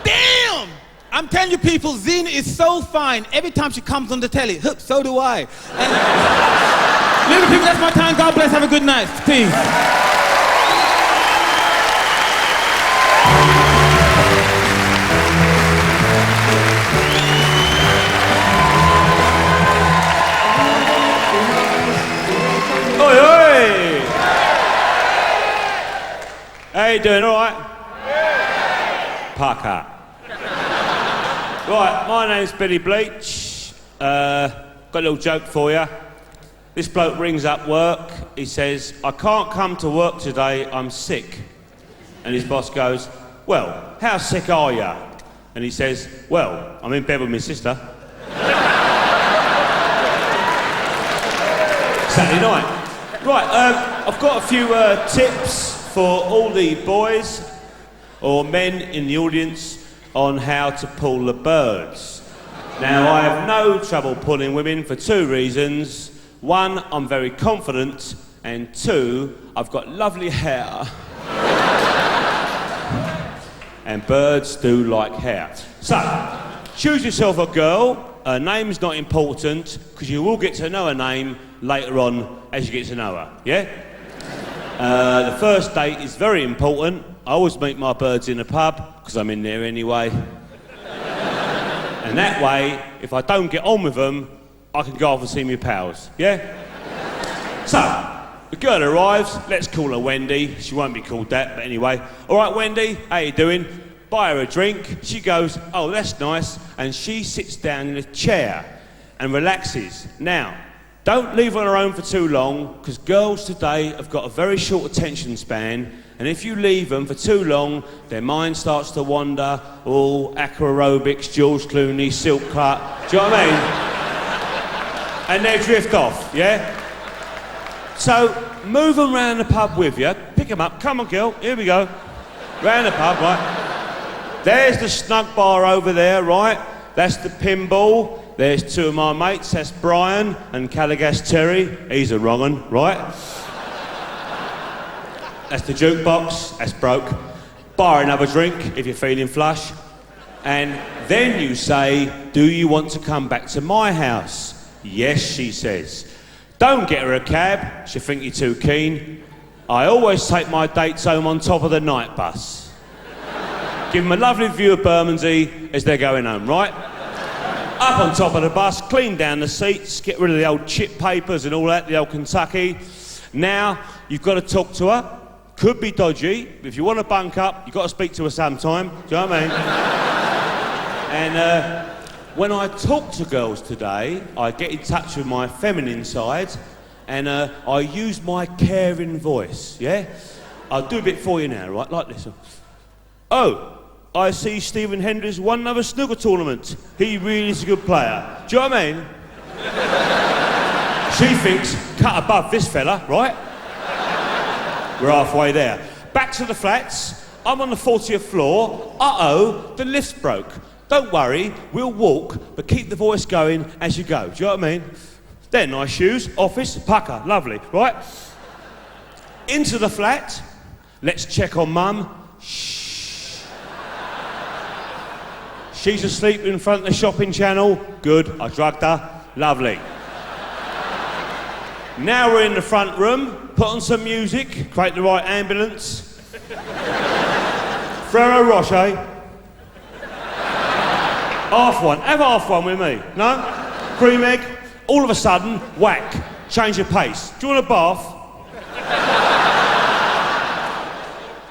Damn! I'm telling you people, Xena is so fine. Every time she comes on the telly, so do I. And little people, that's my time. God bless. Have a good night. Peace. Oi, oi! How you doing, all right? Parker. Right, my name's Billy Bleach. Got a little joke for you. This bloke rings up work. He says, I can't come to work today, I'm sick. And his boss goes, well, how sick are you? And he says, well, I'm in bed with my sister. Saturday night. Right, I've got a few tips for all the boys. or men in the audience on how to pull the birds. Now, I have no trouble pulling women for two reasons. One, I'm very confident, and two, I've got lovely hair. And birds do like hair. So, choose yourself a girl. Her name's not important, because you will get to know her name later on as you get to know her, yeah? The first date is very important. I always meet my birds in a pub, because I'm in there anyway. And that way, if I don't get on with them, I can go off and see my pals, yeah? So, the girl arrives, let's call her Wendy. She won't be called that, but anyway. All right, Wendy, how you doing? Buy her a drink. She goes, oh, that's nice. And she sits down in a chair and relaxes. Now, don't leave her on her own for too long, because girls today have got a very short attention span, and if you leave them for too long, their mind starts to wander, all aqua aerobics, George Clooney, silk cut, do you know what I mean? And they drift off, yeah? So, move them round the pub with you, pick them up, come on girl, here we go. Round the pub, right? There's the snug bar over there, right? That's the pinball. There's two of my mates, that's Brian and Caligas Terry. He's a wrong one, right? That's the jukebox, that's broke. Buy another drink if you're feeling flush. And then you say, do you want to come back to my house? Yes, she says. Don't get her a cab, she'll think you're too keen. I always take my dates home on top of the night bus. Give them a lovely view of Bermondsey as they're going home, right? Up on top of the bus, clean down the seats, get rid of the old chip papers and all that, the old Kentucky. Now, you've got to talk to her. Could be dodgy, but if you want to bunk up, you've got to speak to her sometime. Do you know what I mean? And when I talk to girls today, I get in touch with my feminine side, and I use my caring voice, yeah? I'll do a bit for you now, right? Like this. Oh, I see Stephen Hendry's won another snooker tournament. He really is a good player. Do you know what I mean? She thinks, cut above this fella, right? We're halfway there. Back to the flats. I'm on the 40th floor. Uh-oh, the lift's broke. Don't worry, we'll walk, but keep the voice going as you go. Do you know what I mean? They're nice shoes. Office, pucker, lovely, right? Into the flat. Let's check on Mum. Shh. She's asleep in front of the shopping channel. Good, I drugged her. Lovely. Now we're in the front room. Put on some music, create the right ambulance. Ferrero Rocher. Half one. Have half one with me. No? Cream egg. All of a sudden, whack. Change of pace. Do you want a bath?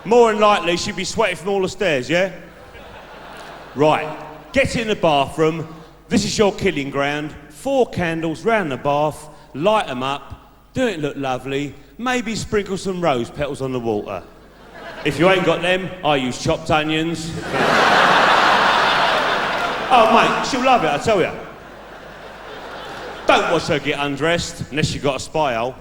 More than likely, she'd be sweating from all the stairs, yeah? Right. Get in the bathroom. This is your killing ground. 4 candles round the bath. Light them up. Do it look lovely. Maybe sprinkle some rose petals on the water. If you ain't got them, I use chopped onions. Oh, mate, she'll love it, I tell you. Don't watch her get undressed, unless you've got a spy hole.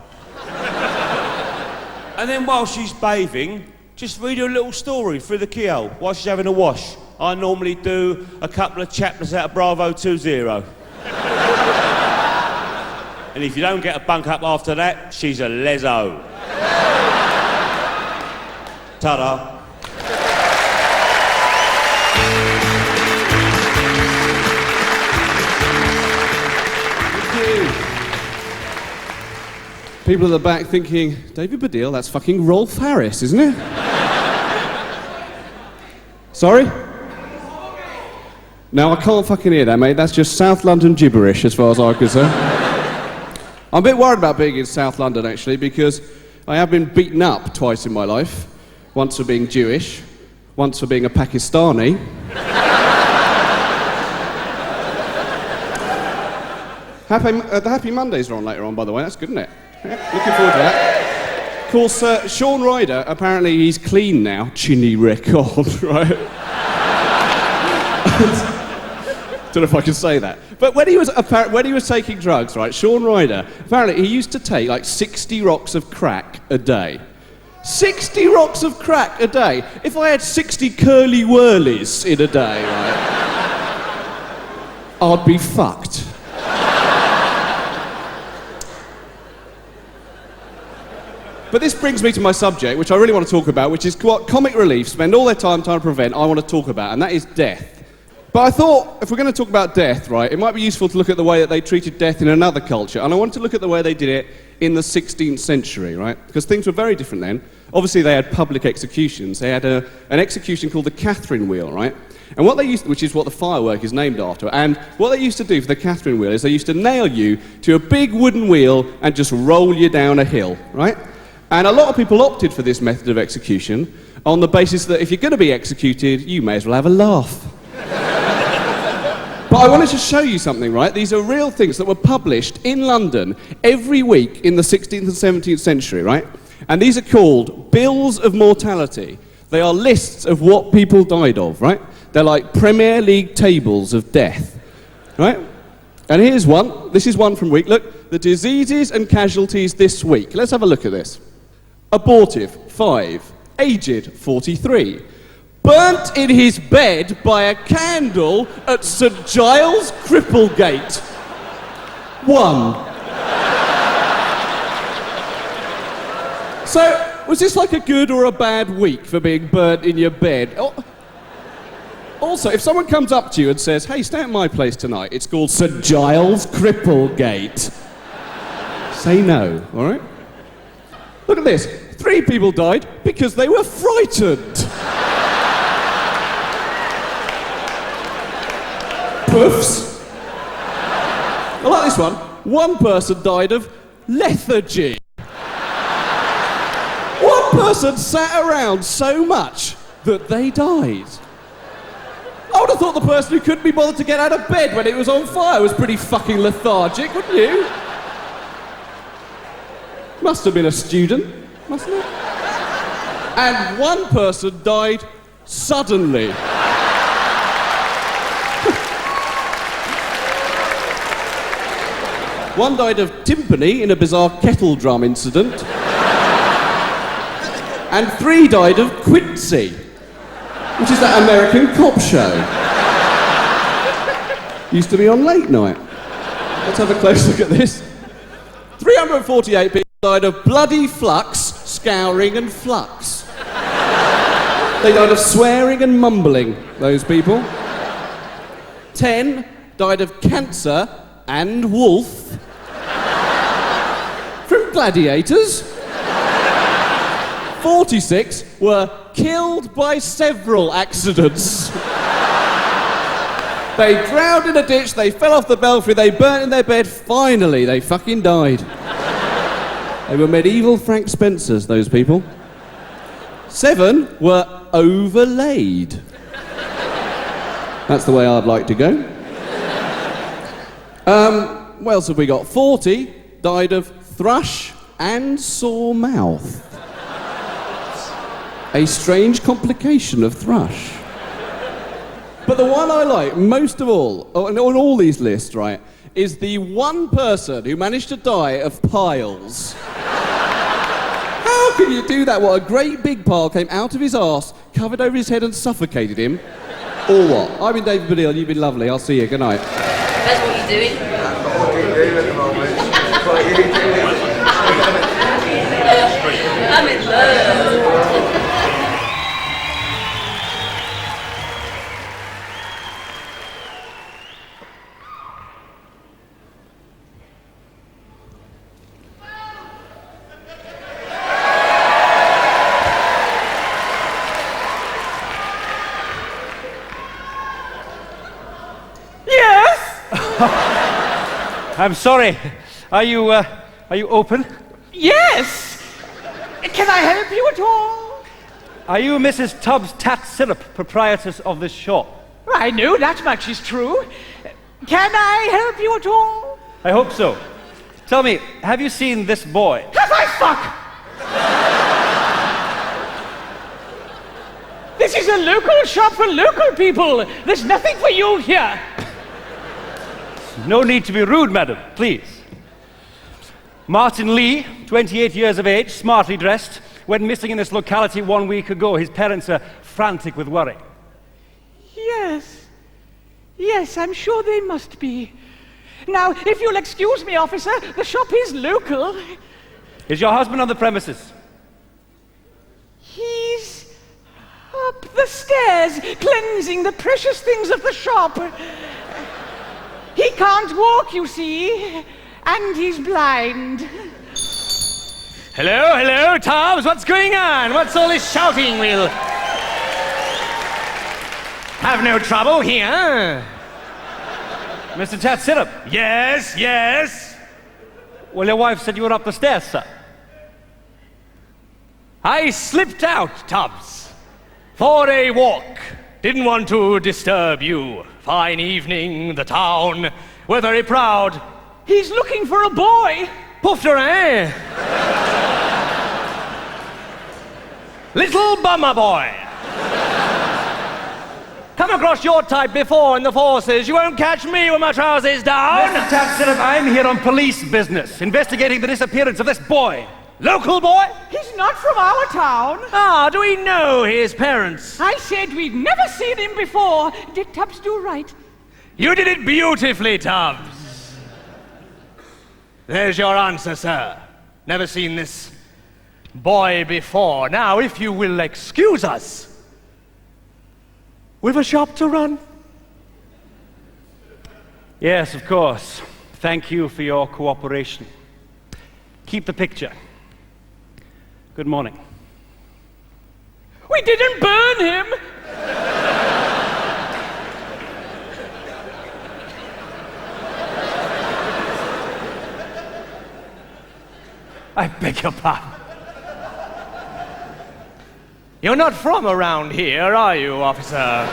And then while she's bathing, just read her a little story through the keyhole while she's having a wash. I normally do a couple of chapters out of Bravo 20. And if you don't get a bunk up after that, she's a lezo. Ta-da. People at the back thinking, David Baddiel, that's fucking Rolf Harris, isn't it? Sorry? No, I can't fucking hear that, mate. That's just South London gibberish, as far as I'm concerned. I'm a bit worried about being in South London, actually, because I have been beaten up twice in my life. Once for being Jewish, once for being a Pakistani. The Happy Mondays are on later on, by the way. That's good, isn't it? Yeah, looking forward to that. Of course, Sean Ryder, apparently he's clean now. Chinny record, right? Don't know if I can say that. But when he was taking drugs, right, Sean Ryder, apparently he used to take like 60 rocks of crack a day. 60 rocks of crack a day. If I had 60 curly whirlies in a day, right, I'd be fucked. But this brings me to my subject, which I really want to talk about, which is what comic relief spend all their time trying to prevent, I want to talk about, and that is death. But I thought, if we're going to talk about death, right, it might be useful to look at the way that they treated death in another culture, and I wanted to look at the way they did it in the 16th century, right? Because things were very different then. Obviously, they had public executions. They had an execution called the Catherine Wheel, right? And what they used, which is what the firework is named after, and what they used to do for the Catherine Wheel is they used to nail you to a big wooden wheel and just roll you down a hill, right? And a lot of people opted for this method of execution on the basis that if you're going to be executed, you may as well have a laugh. But I wanted to show you something, right? These are real things that were published in London every week in the 16th and 17th century, right? And these are called Bills of Mortality. They are lists of what people died of, right? They're like Premier League tables of death, right? And here's one. This is one from week. Look, the diseases and casualties this week. Let's have a look at this. Abortive, 5. Aged, 43. Burnt in his bed by a candle at St Giles Cripplegate. 1. So, was this like a good or a bad week for being burnt in your bed? Also, if someone comes up to you and says, hey, stay at my place tonight, it's called St Giles Cripplegate. Say no, all right? Look at this. 3 people died because they were frightened. Poofs. I like this one. 1 person died of lethargy. 1 person sat around so much that they died. I would have thought the person who couldn't be bothered to get out of bed when it was on fire was pretty fucking lethargic, wouldn't you? Must have been a student, mustn't it? And 1 person died suddenly. One died of timpani in a bizarre kettle drum incident. And 3 died of Quincy, which is that American cop show. Used to be on late night. Let's have a close look at this. 348 people died of bloody flux, scouring and flux. They died of swearing and mumbling, those people. 10 died of cancer and wolf. From gladiators. 46 were killed by several accidents. They drowned in a ditch, they fell off the belfry, they burnt in their bed, finally they fucking died. They were medieval Frank Spencers, those people. 7 were overlaid. That's the way I'd like to go. What else have we got? 40 died of thrush and sore mouth. A strange complication of thrush. But the one I like most of all, on all these lists, right, is the 1 person who managed to die of piles. How can you do that? What, a great big pile came out of his arse, covered over his head and suffocated him? Or what? I've been David Baddiel, you've been lovely, I'll see you, good night. That's what you're doing. I'm in love. I'm sorry. Are you open? Yes! Can I help you at all? Are you Mrs. Tubbs Tat Syrup, proprietress of this shop? I know that much is true. Can I help you at all? I hope so. Tell me, have you seen this boy? Have I fuck? This is a local shop for local people. There's nothing for you here. No need to be rude, madam, please. Martin Lee, 28 years of age, smartly dressed, went missing in this locality 1 week ago. His parents are frantic with worry. Yes. Yes, I'm sure they must be. Now, if you'll excuse me, officer, the shop is local. Is your husband on the premises? He's up the stairs, cleansing the precious things of the shop. He can't walk, you see, and he's blind. Hello, hello, Toms, what's going on? What's all this shouting? We'll have no trouble here. Mr. Tatsirap? Yes, yes. Well, your wife said you were up the stairs, sir. I slipped out, Tubbs, for a walk. Didn't want to disturb you. Fine evening, the town. We're very proud. He's looking for a boy. Poofter, eh? Little bummer boy. Come across your type before in the forces. You won't catch me with my trousers down. Mr. Tatsirap, I'm here on police business, investigating the disappearance of this boy. Local boy? He's not from our town. Ah, do we know his parents? I said we'd never seen him before. Did Tubbs do right? You did it beautifully, Tubbs. There's your answer, sir. Never seen this boy before. Now, if you will excuse us, we've a shop to run. Yes, of course. Thank you for your cooperation. Keep the picture. Good morning. We didn't burn him. I beg your pardon. You're not from around here, are you, officer?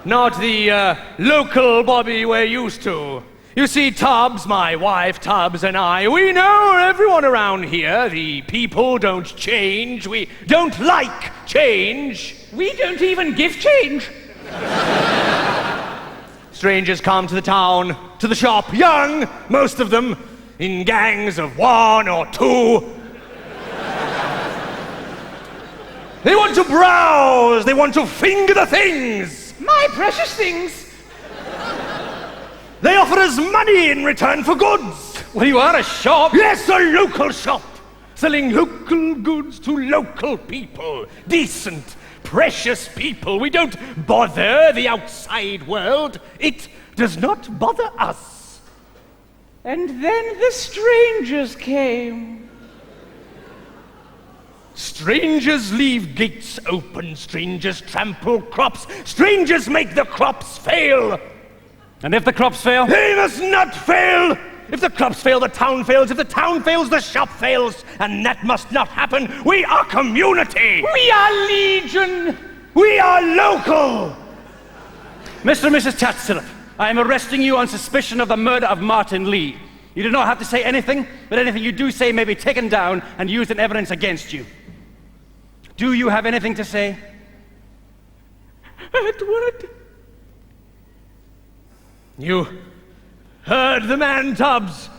Not the local Bobby we're used to. You see, Tubbs, my wife, Tubbs, and I, we know everyone around here. The people don't change. We don't like change. We don't even give change. Strangers come to the town, to the shop, young, most of them, in gangs of 1 or 2. They want to browse, they want to finger the things. My precious things. They offer us money in return for goods. Well, you are a shop. Yes, a local shop. Selling local goods to local people. Decent, precious people. We don't bother the outside world. It does not bother us. And then the strangers came. Strangers leave gates open. Strangers trample crops. Strangers make the crops fail. And if the crops fail? They must not fail! If the crops fail, the town fails. If the town fails, the shop fails. And that must not happen. We are community! We are legion! We are local! Mr. and Mrs. Tatsirap, I am arresting you on suspicion of the murder of Martin Lee. You do not have to say anything, but anything you do say may be taken down and used in evidence against you. Do you have anything to say? Edward. You heard the man, Tubbs.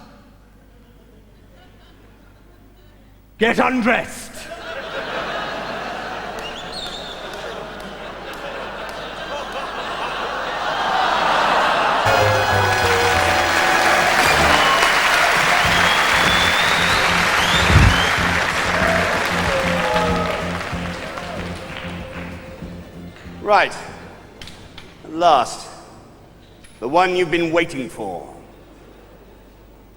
Get undressed. Right. At last. The one you've been waiting for.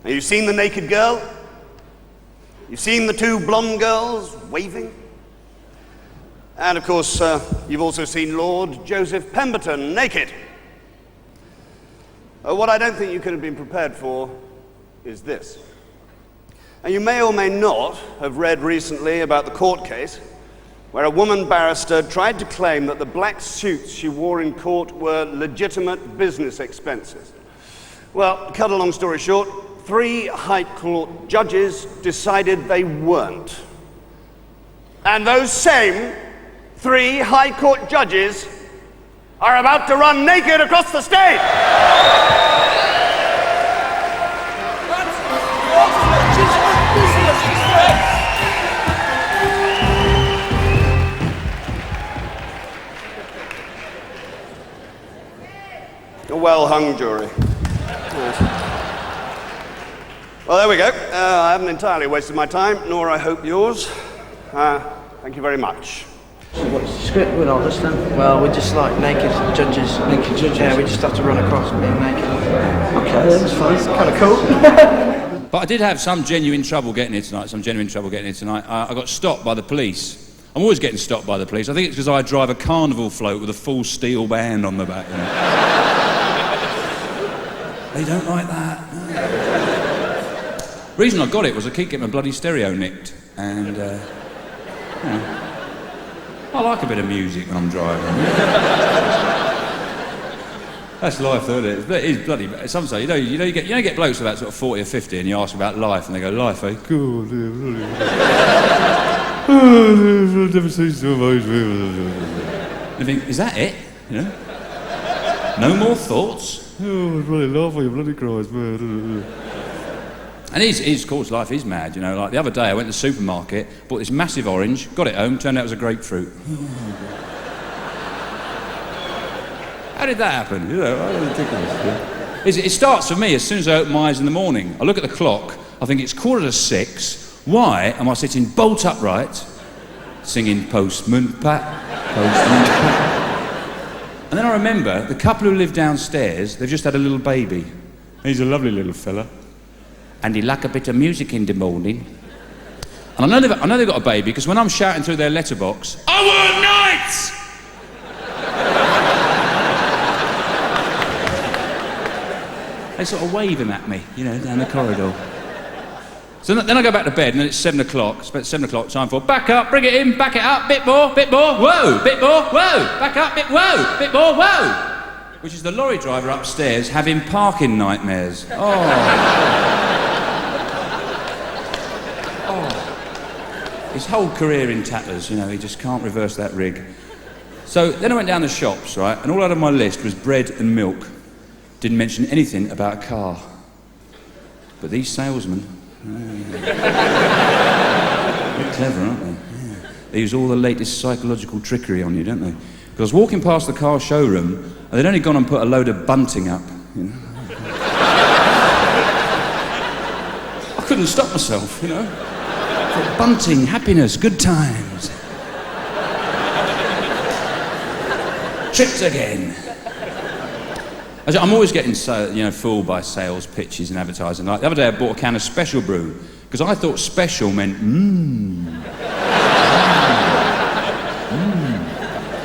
Have you seen the naked girl? You've seen the 2 blonde girls waving? And of course, you've also seen Lord Joseph Pemberton naked. What I don't think you could have been prepared for is this. And you may or may not have read recently about the court case where a woman barrister tried to claim that the black suits she wore in court were legitimate business expenses. Well, cut a long story short, 3 High Court judges decided they weren't. And those same 3 High Court judges are about to run naked across the stage! hung jury. Well, there we go. I haven't entirely wasted my time, nor I hope yours. Thank you very much. What's the script with all this then? Well, we're just like naked judges. Naked judges? Yeah, we just have to run across being naked. Okay, that's fine. It's kind of cool. But I did have some genuine trouble getting here tonight, I got stopped by the police. I'm always getting stopped by the police. I think it's because I drive a carnival float with a full steel band on the back. You know? They don't like that. No. The reason I got it was I keep getting my bloody stereo nicked. And, you know, I like a bit of music when I'm driving. That's life, though, isn't it? It is bloody... Sometimes, you get blokes about sort of 40 or 50 and you ask about life and they go, life, eh? God, I've never seen so much. You think, is that it? You know? No more thoughts? Oh, I bloody laugh when you bloody cries. And of course, life is mad, you know. Like the other day, I went to the supermarket, bought this massive orange, got it home, turned out it was a grapefruit. How did that happen? You know, ridiculous. Yeah. It starts for me as soon as I open my eyes in the morning. I look at the clock, I think it's 6:15. Why am I sitting bolt upright, singing Postman Pat, Postman Pat? And then I remember the couple who live downstairs, they've just had a little baby. He's a lovely little fella. And he like a bit of music in the morning. And I know they've got a baby because when I'm shouting through their letterbox, I work nights! They're sort of waving at me, you know, down the corridor. So then I go back to bed and then it's 7 o'clock. It's about 7 o'clock, time for back up, bring it in, back it up, bit more, whoa, bit more, whoa, back up, bit more, whoa. Which is the lorry driver upstairs having parking nightmares. His whole career in tatters, you know, he just can't reverse that rig. So then I went down the shops, right, and all out of my list was bread and milk. Didn't mention anything about a car. But these salesmen, they're clever, aren't they? Yeah. They use all the latest psychological trickery on you, don't they? Because I was walking past the car showroom, and they'd only gone and put a load of bunting up, you know. I couldn't stop myself, you know. Bunting, happiness, good times. Tripped again. I'm always getting fooled by sales pitches and advertising. Like the other day I bought a can of Special Brew because I thought special meant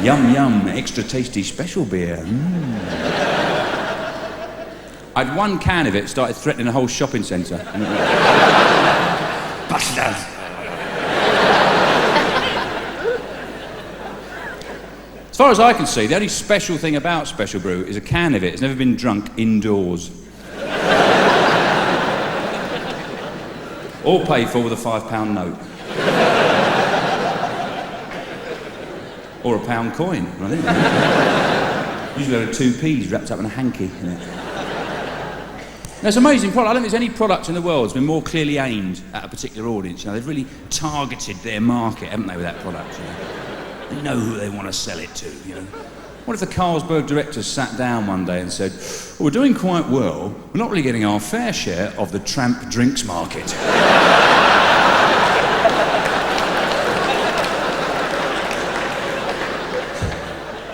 yum yum, extra tasty special beer. I'd one can of it, started threatening a whole shopping centre. Bastard! As far as I can see, the only special thing about Special Brew is a can of it has never been drunk indoors. Or paid for with a £5 note. Or a £1 coin, I think. Usually there are 2 P's wrapped up in a hanky in it. Now, it's an amazing product. I don't think there's any product in the world that's been more clearly aimed at a particular audience. You know, they've really targeted their market, haven't they, with that product? You know? They know who they want to sell it to, you know. What if the Carlsberg directors sat down one day and said, well, we're doing quite well, we're not really getting our fair share of the tramp drinks market.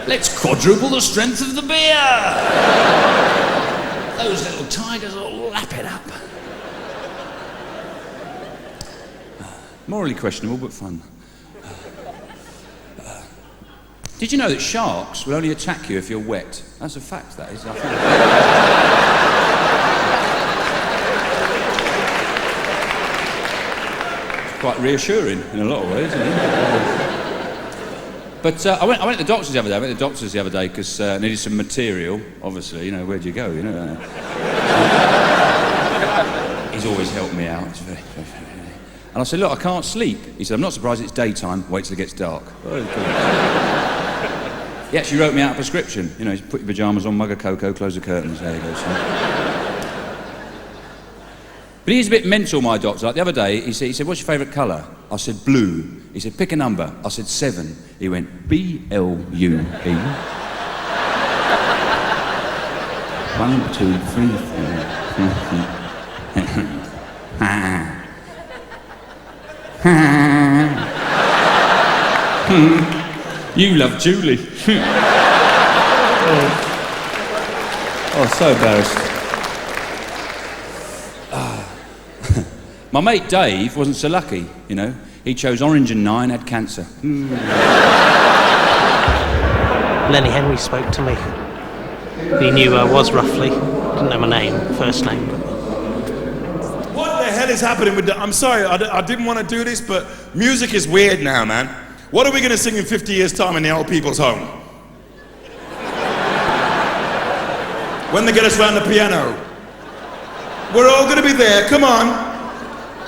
Let's quadruple the strength of the beer! Those little tigers will lap it up. Morally questionable, but fun. Did you know that sharks will only attack you if you're wet? That's a fact, that is. It's quite reassuring in a lot of ways, isn't it? But I went to the doctors the other day. I went to the doctors the other day because I needed some material. Obviously, you know, where'd you go? You know. He's always helped me out. It's very. And I said, look, I can't sleep. He said, I'm not surprised it's daytime. Wait till it gets dark. He actually wrote me out a prescription. You know, put your pyjamas on, mug of cocoa, close the curtains. There you go, son. But he's a bit mental, my doctor. Like the other day, he said, what's your favourite colour? I said, blue. He said, pick a number. I said, 7. He went, B-L-U-E. 1, 2, 3, 4. You love Julie. Oh, so embarrassed. My mate Dave wasn't so lucky, you know. He chose Orange and 9, had cancer. Lenny Henry spoke to me. He knew who I was roughly. Didn't know my name, first name. What the hell is happening with the... I'm sorry, I didn't want to do this, but music is weird now, man. What are we going to sing in 50 years' time in the old people's home? When they get us round the piano. We're all going to be there, come on.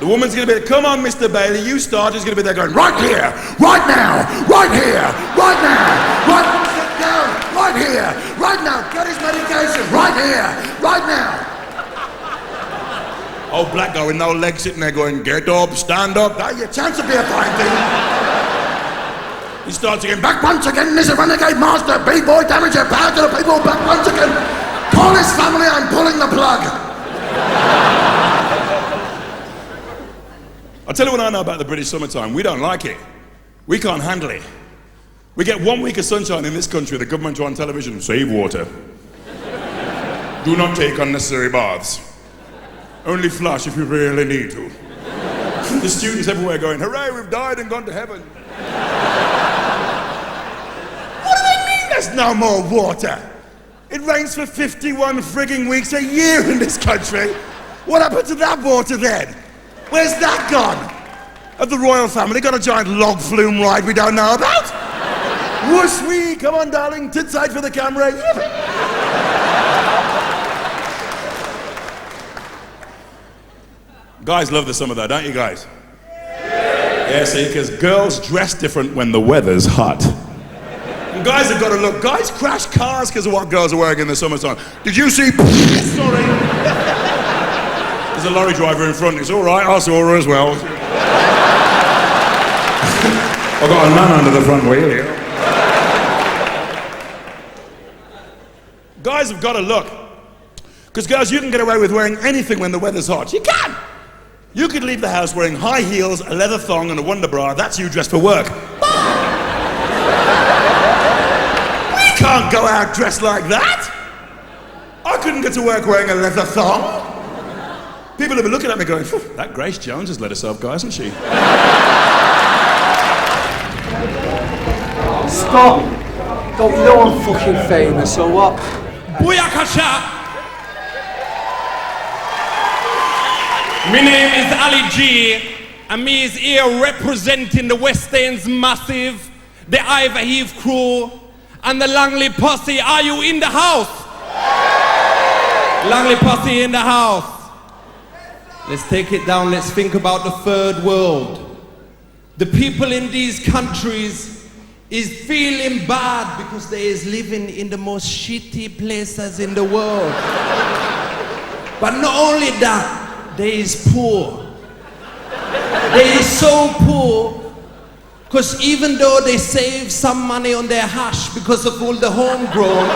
The woman's going to be there, come on, Mr. Bailey, you start. She's going to be there going, right here, right now, right here, right now, right, sit down, right here, right now, get his medication, right here, right now. Old black guy with no legs sitting there going, get up, stand up, that's your chance to be a fine thing. He starts again, back once again, this is Renegade Master, B-boy, damage your power to the people, back once again. Call his family, I'm pulling the plug. I'll tell you what I know about the British summertime. We don't like it. We can't handle it. We get 1 week of sunshine in this country, the government on television, save water. Do not take unnecessary baths. Only flush if you really need to. The students everywhere going, hooray, we've died and gone to heaven. What do they mean there's no more water? It rains for 51 frigging weeks a year in this country. What happened to that water then? Where's that gone? Have the royal family got a giant log flume ride we don't know about? Whoosh wee, come on darling, tits out for the camera. Yippee. Guys love the summer though, don't you guys? Yeah, see, because girls dress different when the weather's hot. And guys have got to look, guys crash cars because of what girls are wearing in the summertime. Did you see? Sorry. There's a lorry driver in front. It's all right, I saw her as well. I've got a nun under the front wheel here. Guys have got to look. Because girls, you can get away with wearing anything when the weather's hot. You can. You could leave the house wearing high heels, a leather thong and a wonder bra. That's you dressed for work. We can't go out dressed like that. I couldn't get to work wearing a leather thong. People have been looking at me going, that Grace Jones has let herself go, hasn't she? Stop! Don't you know I'm fucking famous, so what? Booyakasha! My name is Ali G, and me is here representing the West End's Massive, the Ivor Heath crew, and the Langley Posse. Are you in the house? Langley Posse in the house. Let's take it down, let's think about the third world. The people in these countries is feeling bad because they is living in the most shitty places in the world. But not only that, they is poor. They is so poor because even though they save some money on their hash because of all the homegrown,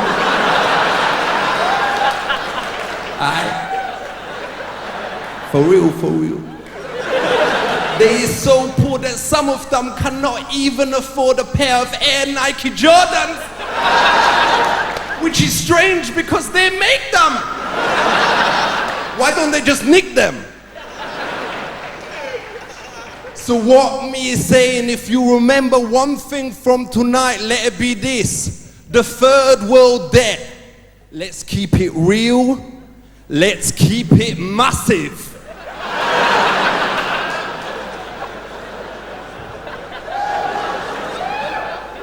for real. They is so poor that some of them cannot even afford a pair of Air Nike Jordans. Which is strange because they make them. Why don't they just nick them? So what me is saying, if you remember one thing from tonight, let it be this. The third world debt. Let's keep it real. Let's keep it massive.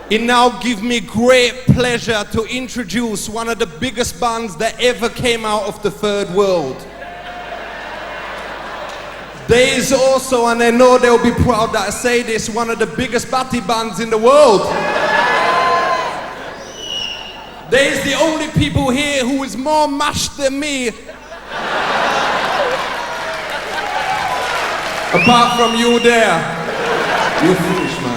It now gives me great pleasure to introduce one of the biggest bands that ever came out of the third world. There is also, and I know they'll be proud that I say this, one of the biggest batty bands in the world. There is the only people here who is more mashed than me. Apart from you there. You're foolish, man.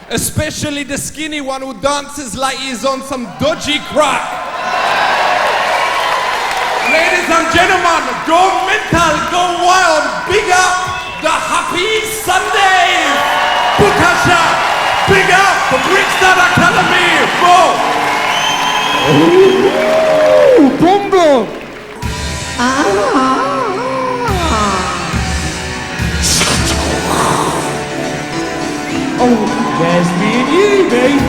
Especially the skinny one who dances like he's on some dodgy crack. and gentlemen, go mental, go wild, big up the Happy Sunday! Bukasha, big up the Brixton Academy! Go! Bumbo! Oh, there's me and you, babe.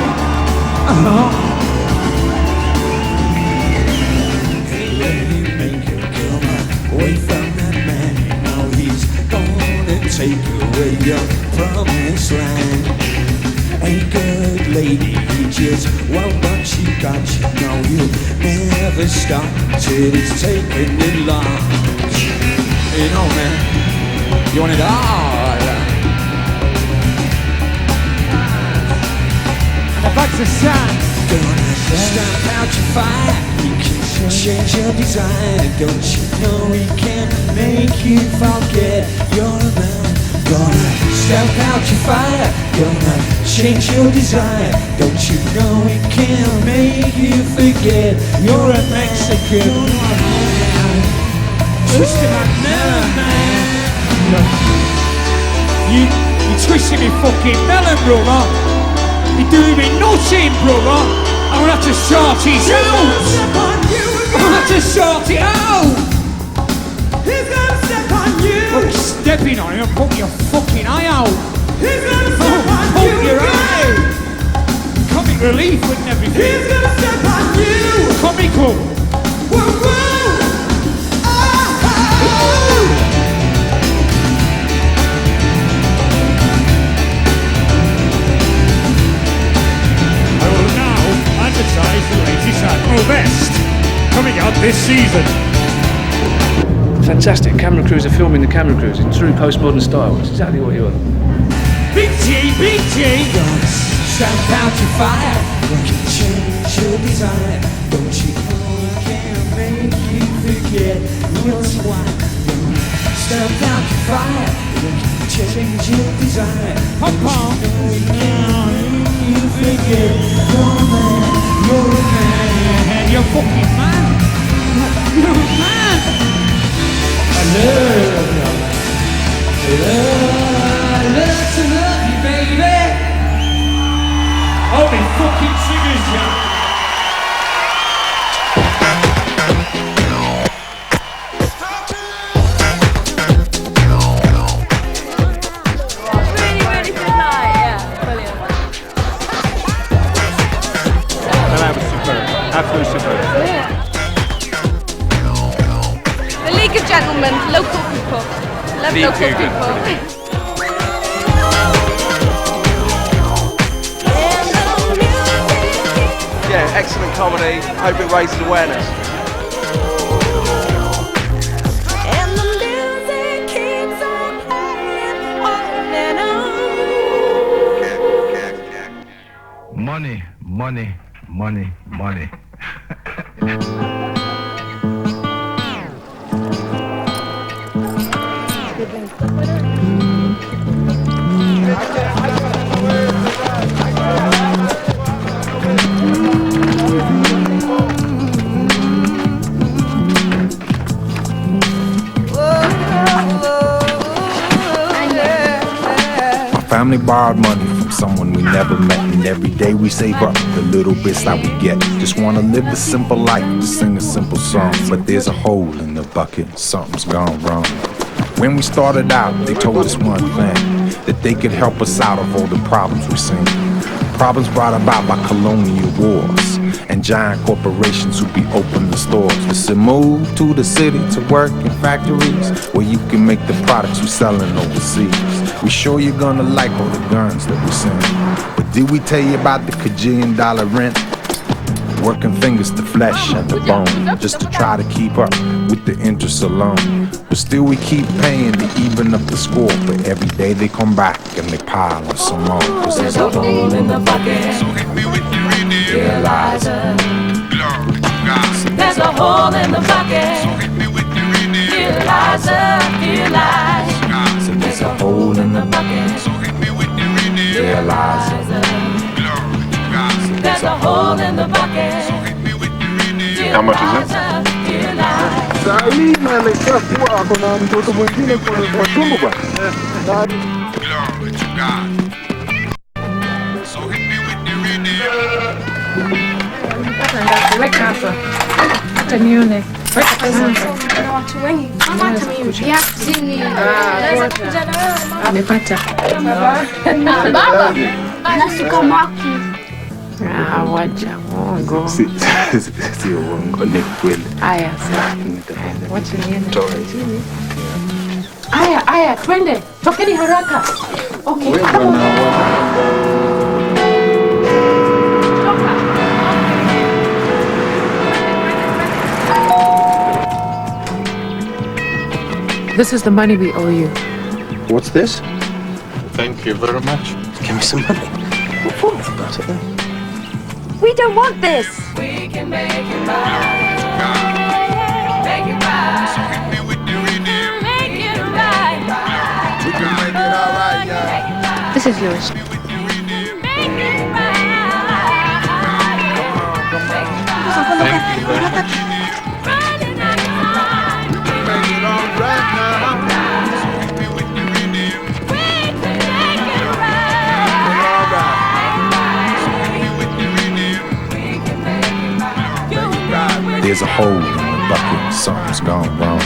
Away from that man, now he's gonna take away your promised land. A good lady, he just won't want you, got you. Know you'll never stop till it's taken in large. You know, man, you want it all. And the bags of sand. Gonna stamp out your fire. You can change your design. Don't you know he can make you forget you're a man? Gonna stamp out your fire. Gonna change your design. Don't you know he can make you forget you're a Mexican? Twisting my melon, man. You twisted me fucking melon, brother. You doing me nothing, brother. I'm gonna have to sort it out. I'm gonna have to sort it out. He's gonna step on you. Well, stepping on him and poke your fucking eye out. He's gonna step on you. Poke your eye. Comic relief and everything. He's gonna step on you. Comical. Woo woo. Advertise the latest Admiral Vest, coming out this season. Fantastic. Camera crews are filming the camera crews in true postmodern style. It's exactly what you want. Big G, Big G! Stamp out your fire. Don't you change your design. Don't you know I can't make you forget what's why. Stamp out your fire. Don't you change your design. Pom pom. You forget you're a man. You're a man. You're a fucking man. You're a man. I love to love you, baby. Only fucking singers, yeah. Absolutely superb. The League of Gentlemen, local people. Love Lee local Coogan. people. Yeah, excellent comedy. Hope it raises awareness. Money, money, money, money. Family borrowed money from someone we never met, and every day we save up the little bits that we get. Just wanna live a simple life, just sing a simple song, but there's a hole in the bucket, something's gone wrong. When we started out, they told us one thing, that they could help us out of all the problems we've seen. Problems brought about by colonial wars and giant corporations who be opening the stores. We said move to the city to work in factories where you can make the products we selling overseas. We sure you're gonna like all the guns that we send, but did we tell you about the $1,000,000 rent? Working fingers to flesh and the bone, just to try to keep up with the interest alone. But still we keep paying to even up the score, but every day they come back and they pile on some more. Cause there's a hole in the bucket, so hit me with the realizer. There's a hole in the bucket, so hit me with the realizer. So there's a hole in the bucket, so hit me with the realizer. There's a hole in the bucket. How much is it? Realize. Halima amekaa kuwa ako na mtoto mwingine kwa tumbo bwana. Glory to God. So hit me with the rhythm. Weka hapa. Hata nione. Weka pesa. Kuna watu wengi. Mama hata mimi pia sini. Naweza kuja na wewe mama. Amepata. Baba. Anasuka maki. Wacha uongo. Sio uongo, ni kweli. Aya, sasa. Wacha niende. Aya, twende. Tokeni haraka. Okay. This is the money we owe you. What's this? Thank you very much. Give me some money. What for? Got it there. We don't want this. We can make it right. Make it right. Make it right. We can make it all right, y'all. This is yours. Thank you very much. Make it all right now. There's a hole in the bucket, something's gone wrong.